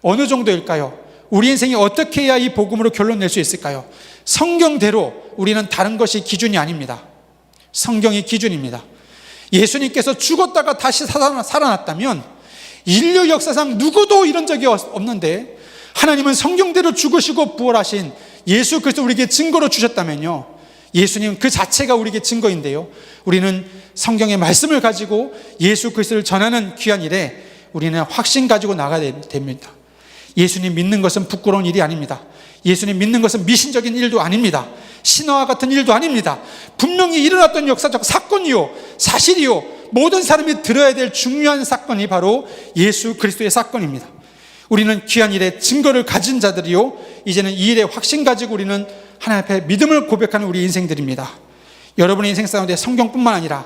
어느 정도일까요? 우리 인생이 어떻게 해야 이 복음으로 결론 낼 수 있을까요? 성경대로 우리는 다른 것이 기준이 아닙니다. 성경이 기준입니다. 예수님께서 죽었다가 다시 살아났다면 인류 역사상 누구도 이런 적이 없는데, 하나님은 성경대로 죽으시고 부활하신 예수 그리스도 우리에게 증거로 주셨다면요, 예수님 그 자체가 우리에게 증거인데요, 우리는 성경의 말씀을 가지고 예수 그리스도를 전하는 귀한 일에 우리는 확신 가지고 나가야 됩니다. 예수님 믿는 것은 부끄러운 일이 아닙니다. 예수님 믿는 것은 미신적인 일도 아닙니다. 신화와 같은 일도 아닙니다. 분명히 일어났던 역사적 사건이요, 사실이요, 모든 사람이 들어야 될 중요한 사건이 바로 예수 그리스도의 사건입니다. 우리는 귀한 일에 증거를 가진 자들이요, 이제는 이 일에 확신 가지고 우리는 하나님 앞에 믿음을 고백하는 우리 인생들입니다. 여러분의 인생 가운데 성경뿐만 아니라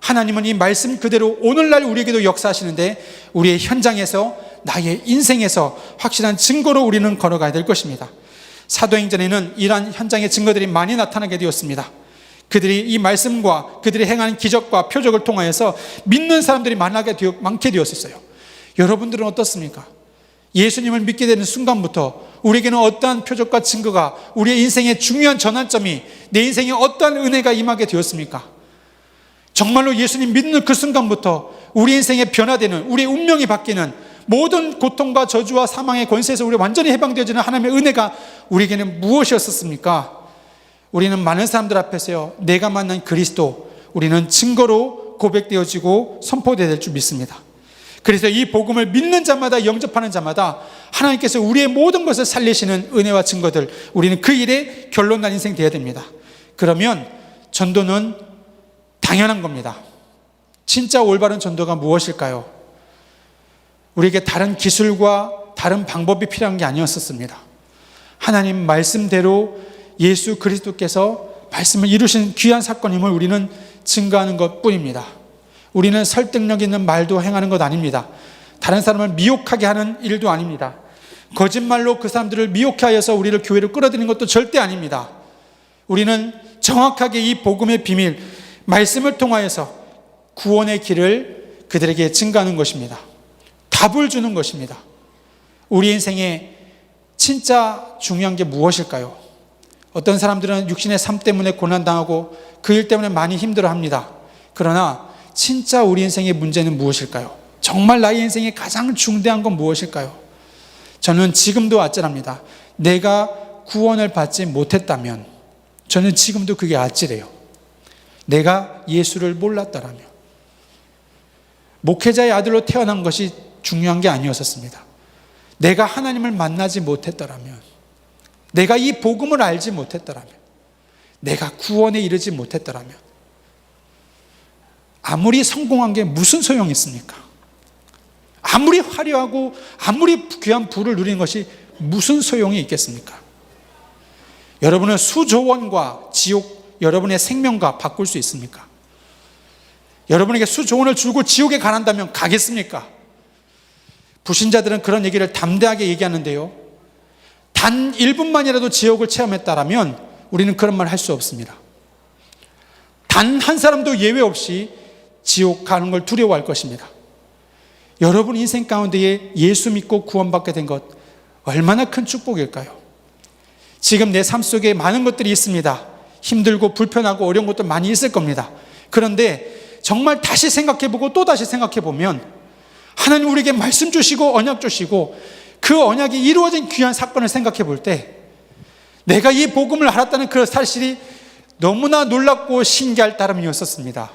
하나님은 이 말씀 그대로 오늘날 우리에게도 역사하시는데, 우리의 현장에서, 나의 인생에서 확실한 증거로 우리는 걸어가야 될 것입니다. 사도행전에는 이러한 현장의 증거들이 많이 나타나게 되었습니다. 그들이 이 말씀과 그들이 행하는 기적과 표적을 통하여서 믿는 사람들이 많게 되었었어요. 여러분들은 어떻습니까? 예수님을 믿게 되는 순간부터 우리에게는 어떠한 표적과 증거가, 우리의 인생의 중요한 전환점이, 내 인생에 어떠한 은혜가 임하게 되었습니까? 정말로 예수님 믿는 그 순간부터 우리 인생에 변화되는, 우리의 운명이 바뀌는, 모든 고통과 저주와 사망의 권세에서 우리 완전히 해방되어지는 하나님의 은혜가 우리에게는 무엇이었습니까? 우리는 많은 사람들 앞에서요, 내가 만난 그리스도, 우리는 증거로 고백되어지고 선포되어야 될 줄 믿습니다. 그래서 이 복음을 믿는 자마다, 영접하는 자마다 하나님께서 우리의 모든 것을 살리시는 은혜와 증거들, 우리는 그 일에 결론난 인생 되어야 됩니다. 그러면 전도는 당연한 겁니다. 진짜 올바른 전도가 무엇일까요? 우리에게 다른 기술과 다른 방법이 필요한 게 아니었었습니다. 하나님 말씀대로 예수 그리스도께서 말씀을 이루신 귀한 사건임을 우리는 증거하는 것 뿐입니다. 우리는 설득력 있는 말도 행하는 것 아닙니다. 다른 사람을 미혹하게 하는 일도 아닙니다. 거짓말로 그 사람들을 미혹해 하여서 우리를 교회로 끌어들이는 것도 절대 아닙니다. 우리는 정확하게 이 복음의 비밀, 말씀을 통하여서 구원의 길을 그들에게 증거하는 것입니다. 답을 주는 것입니다. 우리 인생에 진짜 중요한 게 무엇일까요? 어떤 사람들은 육신의 삶 때문에 고난당하고 그 일 때문에 많이 힘들어합니다. 그러나 진짜 우리 인생의 문제는 무엇일까요? 정말 나의 인생에 가장 중대한 건 무엇일까요? 저는 지금도 아찔합니다. 내가 구원을 받지 못했다면, 저는 지금도 그게 아찔해요. 내가 예수를 몰랐더라면, 목회자의 아들로 태어난 것이 중요한 게 아니었었습니다. 내가 하나님을 만나지 못했더라면, 내가 이 복음을 알지 못했더라면, 내가 구원에 이르지 못했더라면, 아무리 성공한 게 무슨 소용이 있습니까? 아무리 화려하고 아무리 귀한 부를 누리는 것이 무슨 소용이 있겠습니까? 여러분은 수조 원과 지옥, 여러분의 생명과 바꿀 수 있습니까? 여러분에게 수조 원을 주고 지옥에 가란다면 가겠습니까? 불신자들은 그런 얘기를 담대하게 얘기하는데요, 단 1분만이라도 지옥을 체험했다라면 우리는 그런 말 할 수 없습니다. 단 한 사람도 예외 없이 지옥 가는 걸 두려워할 것입니다. 여러분 인생 가운데에 예수 믿고 구원받게 된 것, 얼마나 큰 축복일까요? 지금 내 삶 속에 많은 것들이 있습니다. 힘들고 불편하고 어려운 것도 많이 있을 겁니다. 그런데 정말 다시 생각해보고 또 다시 생각해보면, 하나님 우리에게 말씀 주시고 언약 주시고 그 언약이 이루어진 귀한 사건을 생각해 볼 때, 내가 이 복음을 알았다는 그 사실이 너무나 놀랍고 신기할 따름이었었습니다.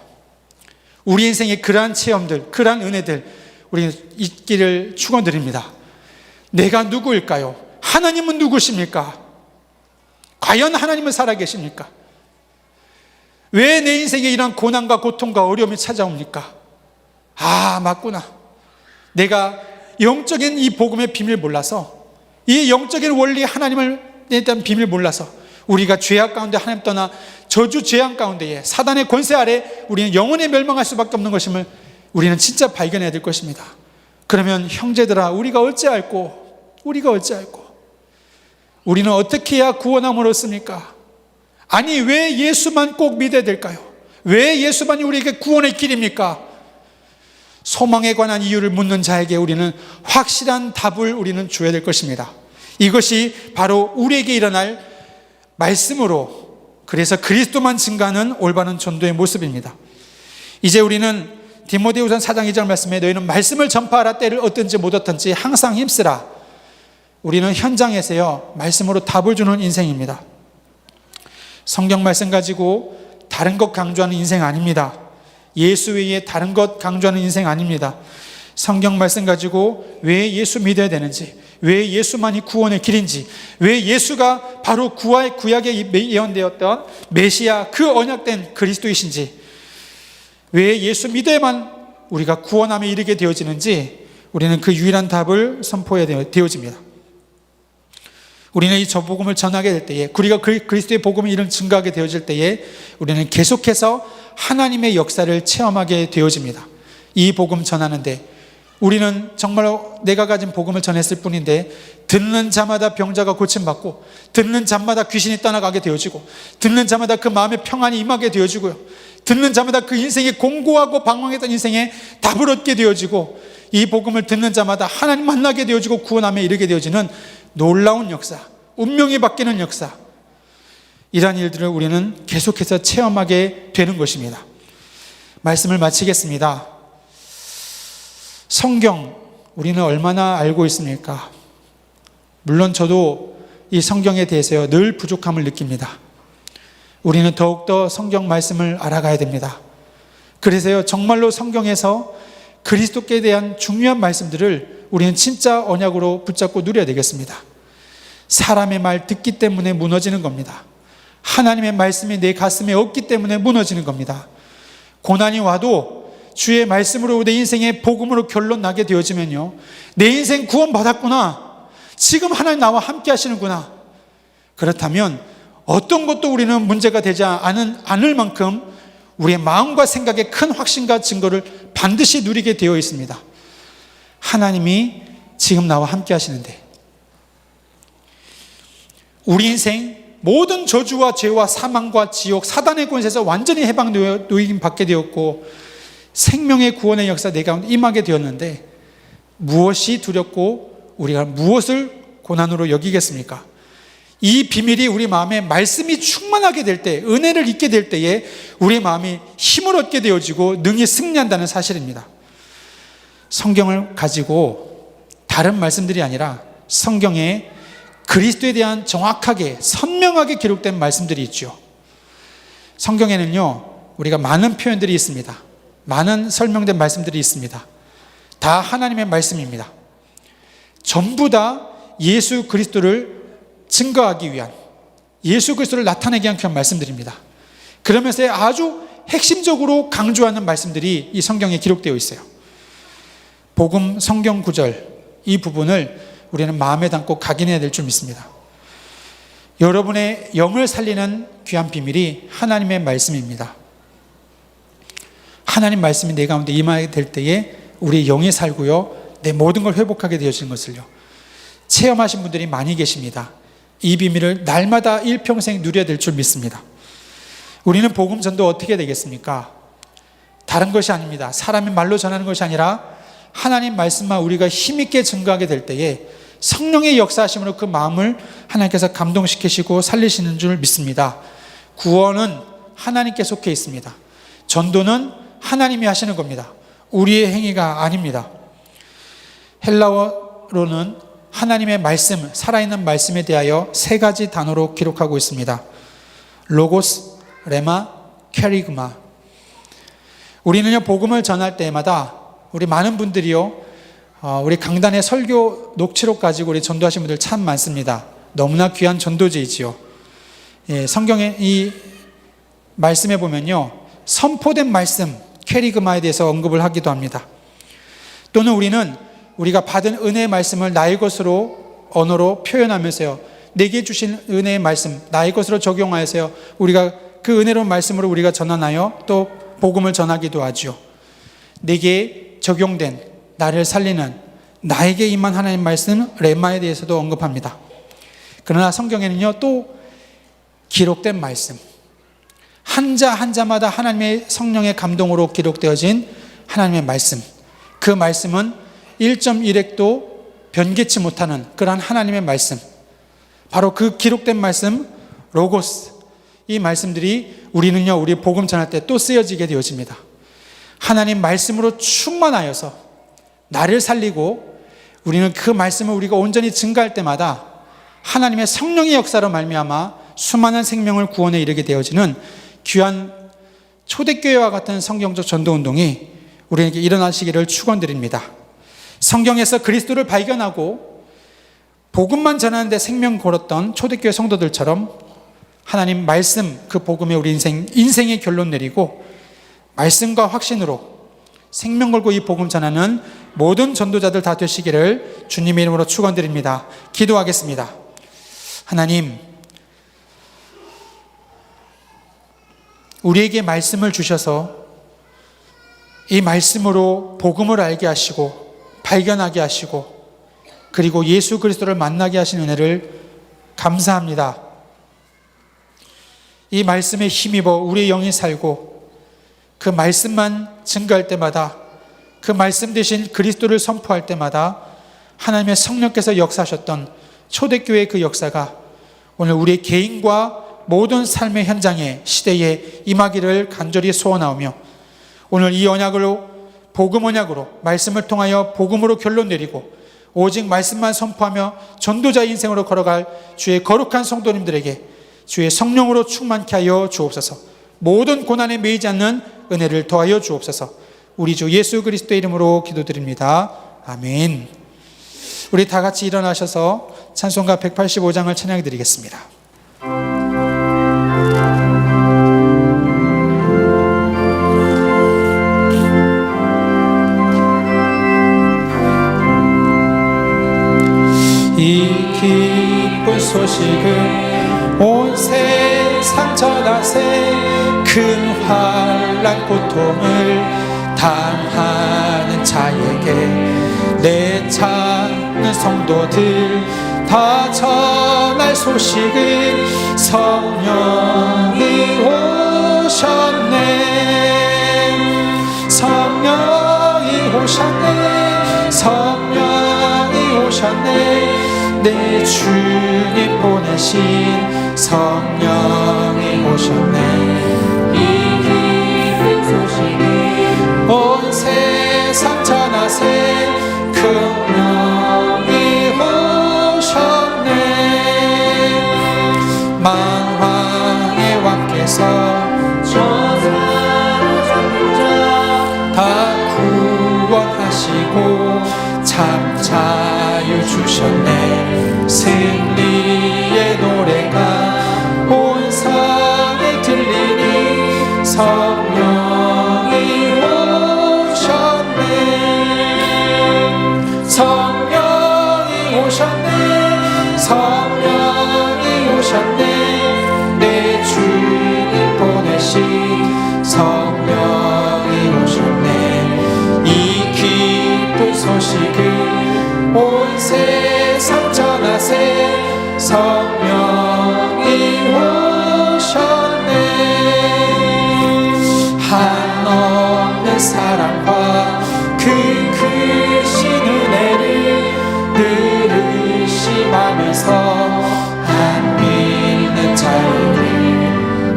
우리 인생의 그러한 체험들, 그러한 은혜들 우리는 있기를 축원드립니다. 내가 누구일까요? 하나님은 누구십니까? 과연 하나님은 살아계십니까? 왜 내 인생에 이런 고난과 고통과 어려움이 찾아옵니까? 아, 맞구나. 내가 영적인 이 복음의 비밀을 몰라서, 이 영적인 원리 하나님을 대한 비밀을 몰라서 우리가 죄악 가운데 하나님 떠나 저주 재앙 가운데에 사단의 권세 아래 우리는 영원히 멸망할 수밖에 없는 것임을 우리는 진짜 발견해야 될 것입니다. 그러면 형제들아, 우리가 어찌할꼬? 우리는 어떻게 해야 구원함을 얻습니까? 아니, 왜 예수만 꼭 믿어야 될까요? 왜 예수만이 우리에게 구원의 길입니까? 소망에 관한 이유를 묻는 자에게 우리는 확실한 답을 우리는 줘야 될 것입니다. 이것이 바로 우리에게 일어날 말씀으로, 그래서 그리스도만 증거하는 올바른 전도의 모습입니다. 이제 우리는 디모데후서 4장 2절 말씀에 너희는 말씀을 전파하라. 때를 얻든지 못 얻든지 항상 힘쓰라. 우리는 현장에서요, 말씀으로 답을 주는 인생입니다. 성경 말씀 가지고 다른 것 강조하는 인생 아닙니다. 예수 외에 다른 것 강조하는 인생 아닙니다. 성경 말씀 가지고 왜 예수 믿어야 되는지, 왜 예수만이 구원의 길인지, 왜 예수가 바로 구약에 예언되었던 메시아, 그 언약된 그리스도이신지, 왜 예수 믿어야만 우리가 구원함에 이르게 되어지는지, 우리는 그 유일한 답을 선포해야 되어집니다. 우리는 이 저복음을 전하게 될 때에, 우리가 그리스도의 복음을 이런 증거하게 되어질 때에 우리는 계속해서 하나님의 역사를 체험하게 되어집니다. 이 복음 전하는데 우리는 정말로 내가 가진 복음을 전했을 뿐인데, 듣는 자마다 병자가 고침받고, 듣는 자마다 귀신이 떠나가게 되어지고, 듣는 자마다 그 마음의 평안이 임하게 되어지고요, 듣는 자마다 그 인생에 공고하고 방황했던 인생에 답을 얻게 되어지고, 이 복음을 듣는 자마다 하나님 만나게 되어지고 구원함에 이르게 되어지는 놀라운 역사, 운명이 바뀌는 역사, 이러한 일들을 우리는 계속해서 체험하게 되는 것입니다. 말씀을 마치겠습니다. 성경, 우리는 얼마나 알고 있습니까? 물론 저도 이 성경에 대해서 늘 부족함을 느낍니다. 우리는 더욱더 성경 말씀을 알아가야 됩니다. 그래서요, 정말로 성경에서 그리스도께 대한 중요한 말씀들을 우리는 진짜 언약으로 붙잡고 누려야 되겠습니다. 사람의 말 듣기 때문에 무너지는 겁니다. 하나님의 말씀이 내 가슴에 없기 때문에 무너지는 겁니다. 고난이 와도 주의 말씀으로 내 인생의 복음으로 결론 나게 되어지면요, 내 인생 구원 받았구나, 지금 하나님 나와 함께 하시는구나, 그렇다면 어떤 것도 우리는 문제가 되지 않을 만큼 우리의 마음과 생각에 큰 확신과 증거를 반드시 누리게 되어 있습니다. 하나님이 지금 나와 함께 하시는데, 우리 인생 모든 저주와 죄와 사망과 지옥, 사단의 권세에서 완전히 해방노임 받게 되었고, 생명의 구원의 역사 내 가운데 임하게 되었는데, 무엇이 두렵고 우리가 무엇을 고난으로 여기겠습니까? 이 비밀이 우리 마음에 말씀이 충만하게 될 때, 은혜를 잊게 될 때에 우리 마음이 힘을 얻게 되어지고 능히 승리한다는 사실입니다. 성경을 가지고 다른 말씀들이 아니라 성경에 그리스도에 대한 정확하게 선명하게 기록된 말씀들이 있죠. 성경에는요, 우리가 많은 표현들이 있습니다. 많은 설명된 말씀들이 있습니다. 다 하나님의 말씀입니다. 전부 다 예수 그리스도를 증거하기 위한, 예수 그리스도를 나타내기 위한 그런 말씀들입니다. 그러면서 아주 핵심적으로 강조하는 말씀들이 이 성경에 기록되어 있어요. 복음 성경 구절, 이 부분을 우리는 마음에 담고 각인해야 될 줄 믿습니다. 여러분의 영을 살리는 귀한 비밀이 하나님의 말씀입니다. 하나님 말씀이 내 가운데 임하게 될 때에 우리 영이 살고요, 내 모든 걸 회복하게 되어지는 것을요, 체험하신 분들이 많이 계십니다. 이 비밀을 날마다 일평생 누려야 될 줄 믿습니다. 우리는 복음 전도 어떻게 되겠습니까? 다른 것이 아닙니다. 사람의 말로 전하는 것이 아니라 하나님 말씀만 우리가 힘있게 증거하게 될 때에 성령의 역사하심으로 그 마음을 하나님께서 감동시키시고 살리시는 줄 믿습니다. 구원은 하나님께 속해 있습니다. 전도는 하나님이 하시는 겁니다. 우리의 행위가 아닙니다. 헬라어로는 하나님의 말씀, 살아있는 말씀에 대하여 세 가지 단어로 기록하고 있습니다. 로고스, 레마, 캐리그마. 우리는요, 복음을 전할 때마다 우리 많은 분들이요, 우리 강단의 설교 녹취록 가지고 우리 전도하신 분들 참 많습니다. 너무나 귀한 전도지이지요. 예, 성경의 이 말씀에 보면요, 선포된 말씀, 캐리그마에 대해서 언급을 하기도 합니다. 또는 우리는 우리가 받은 은혜의 말씀을 나의 것으로 언어로 표현하면서요, 내게 주신 은혜의 말씀 나의 것으로 적용하여서요, 우리가 그 은혜로운 말씀으로 우리가 전하나요, 또 복음을 전하기도 하죠. 내게 적용된, 나를 살리는, 나에게 임한 하나님 말씀 레마에 대해서도 언급합니다. 그러나 성경에는요, 또 기록된 말씀, 한자 한자마다 하나님의 성령의 감동으로 기록되어진 하나님의 말씀, 그 말씀은 1.1획도 변개치 못하는 그러한 하나님의 말씀, 바로 그 기록된 말씀 로고스, 이 말씀들이 우리는요, 우리 복음 전할 때 또 쓰여지게 되어집니다. 하나님 말씀으로 충만하여서 나를 살리고, 우리는 그 말씀을 우리가 온전히 증거할 때마다 하나님의 성령의 역사로 말미암아 수많은 생명을 구원에 이르게 되어지는 귀한 초대교회와 같은 성경적 전도운동이 우리에게 일어나시기를 축원드립니다. 성경에서 그리스도를 발견하고 복음만 전하는데 생명 걸었던 초대교회 성도들처럼 하나님 말씀, 그 복음에 우리 인생의 결론 내리고 말씀과 확신으로 생명 걸고 이 복음 전하는 모든 전도자들 다 되시기를 주님의 이름으로 축원드립니다. 기도하겠습니다. 하나님, 우리에게 말씀을 주셔서 이 말씀으로 복음을 알게 하시고 발견하게 하시고 그리고 예수 그리스도를 만나게 하신 은혜를 감사합니다. 이 말씀에 힘입어 우리의 영이 살고 그 말씀만 증거할 때마다, 그 말씀 대신 그리스도를 선포할 때마다 하나님의 성령께서 역사하셨던 초대교회의 그 역사가 오늘 우리 개인과 모든 삶의 현장에, 시대에 임하기를 간절히 소원하오며, 오늘 이 언약으로, 복음 언약으로 말씀을 통하여 복음으로 결론 내리고 오직 말씀만 선포하며 전도자 인생으로 걸어갈 주의 거룩한 성도님들에게 주의 성령으로 충만케 하여 주옵소서. 모든 고난에 매이지 않는 은혜를 더하여 주옵소서. 우리 주 예수 그리스도의 이름으로 기도드립니다. 아멘. 우리 다 같이 일어나셔서 찬송가 185장을 찬양해 드리겠습니다. 이 기쁜 소식을 온 세상 전하세. 큰 환난 고통을 당하는 자에게 내 찾는 성도들 다 전할 소식을 성령이 오셨네. 성령이 오셨네. 성령이 오셨네. 내 주님 보내신 성령이 오셨네. 이 기쁜 소식을 온 세상 전하세. 큰 영이 오셨네. 만왕의 왕께서 저 사로잡힌 자 다 구원하시고 참 자유 주셨네. 승리의 노래가 온 산에 들리니 성령이 오셨네. 성령이 오셨네. 성령이 오셨네. 내 주님 보내신 성령이 오셨네. 이 기쁜 소식을 온 세상 전하세. 성령이 오셨네. 한없는 사랑과 그 크신 은혜를 늘 의심하면서 안 믿는 자에게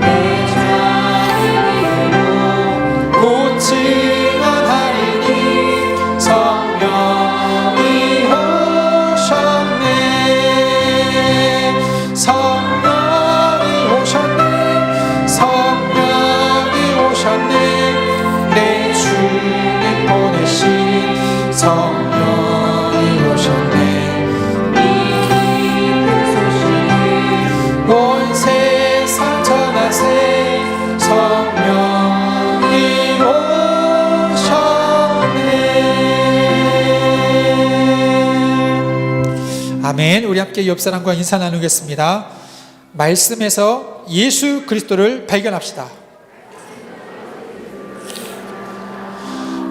내 자유로 곧 증언하리니 성령이 오셨네. 성령이 오셨네. 성령이 오셨네. 내 주님 보내신 성령이 오셨네. 이 기쁜 소식을 온 세상 전하세. 성령이 오셨네. 아멘. 우리 함께 옆 사람과 인사 나누겠습니다. 말씀에서 예수 그리스도를 발견합시다.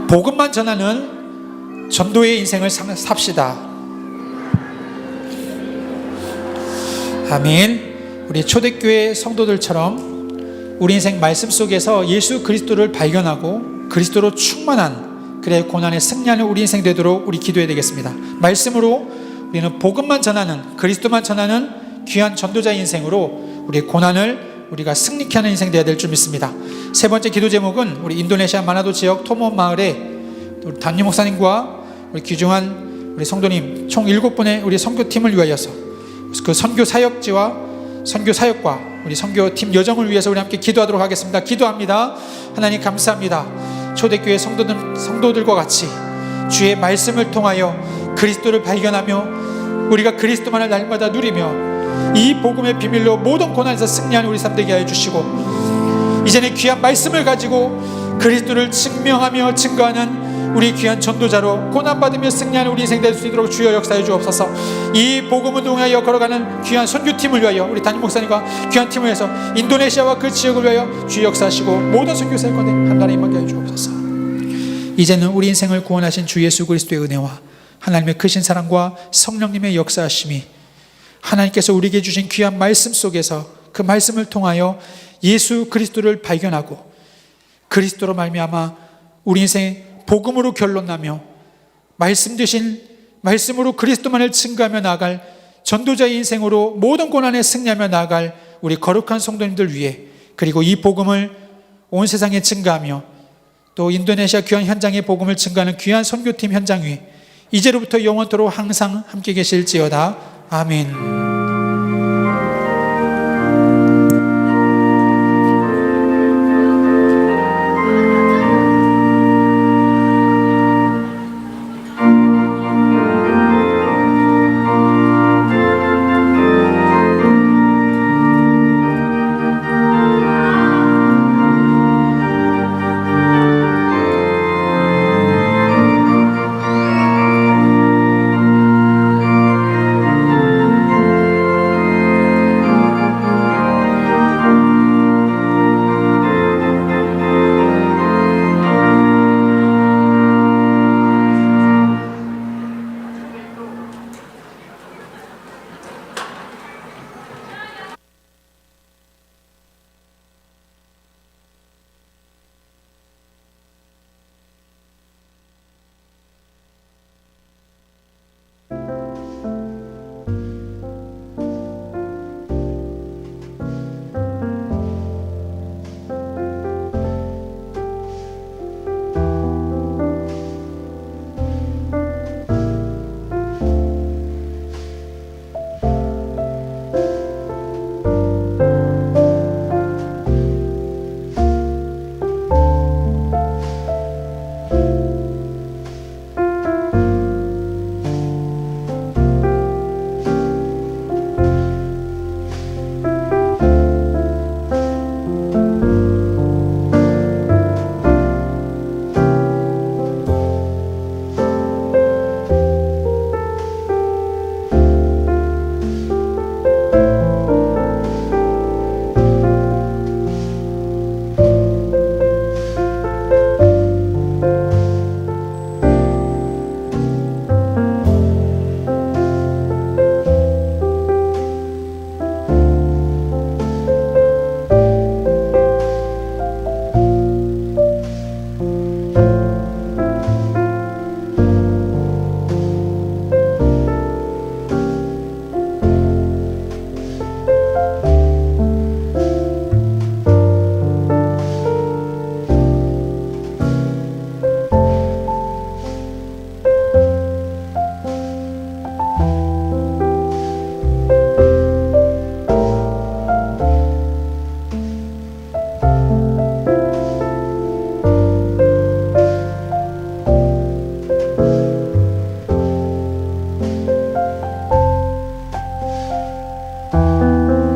복음만 전하는 전도의 인생을 삽시다. 아멘. 우리 초대교회 성도들처럼 우리 인생 말씀 속에서 예수 그리스도를 발견하고 그리스도로 충만한 그의 고난에 승리하는 우리 인생 되도록 우리 기도해야 되겠습니다. 말씀으로 우리는 복음만 전하는, 그리스도만 전하는 귀한 전도자의 인생으로 우리 고난을 우리가 승리케 하는 인생 되어야 될 줄 믿습니다. 세 번째 기도 제목은 우리 인도네시아 마나도 지역 토모 마을에 우리 담임 목사님과 우리 귀중한 우리 성도님 총 7분의 우리 선교팀을 위하여서 그 선교 사역지와 선교 사역과 우리 선교팀 여정을 위해서 우리 함께 기도하도록 하겠습니다. 기도합니다. 하나님 감사합니다. 초대교회 성도들과 같이 주의 말씀을 통하여 그리스도를 발견하며 우리가 그리스도만을 날마다 누리며 이 복음의 비밀로 모든 고난에서 승리하는 우리 삶 되게 하여 주시고, 이제는 귀한 말씀을 가지고 그리스도를 증명하며 증거하는 우리 귀한 전도자로 고난받으며 승리하는 우리 인생 될 수 있도록 주여 역사해 주옵소서. 이 복음을 통하여 걸어가는 귀한 선교팀을 위하여 우리 담임 목사님과 귀한 팀을 위해서 인도네시아와 그 지역을 위하여 주여 역사하시고 모든 선교사의 권에 한나라에 임하게 해 주옵소서. 이제는 우리 인생을 구원하신 주 예수 그리스도의 은혜와 하나님의 크신 사랑과 성령님의 역사하심이 하나님께서 우리에게 주신 귀한 말씀 속에서 그 말씀을 통하여 예수 그리스도를 발견하고 그리스도로 말미암아 우리 인생 복음으로 결론나며 말씀 되신 말씀으로 그리스도만을 증거하며 나아갈 전도자의 인생으로 모든 고난에 승리하며 나아갈 우리 거룩한 성도님들 위해, 그리고 이 복음을 온 세상에 증거하며 또 인도네시아 귀한 현장의 복음을 증거하는 귀한 선교팀 현장 위에 이제로부터 영원토록 항상 함께 계실지어다. 아멘.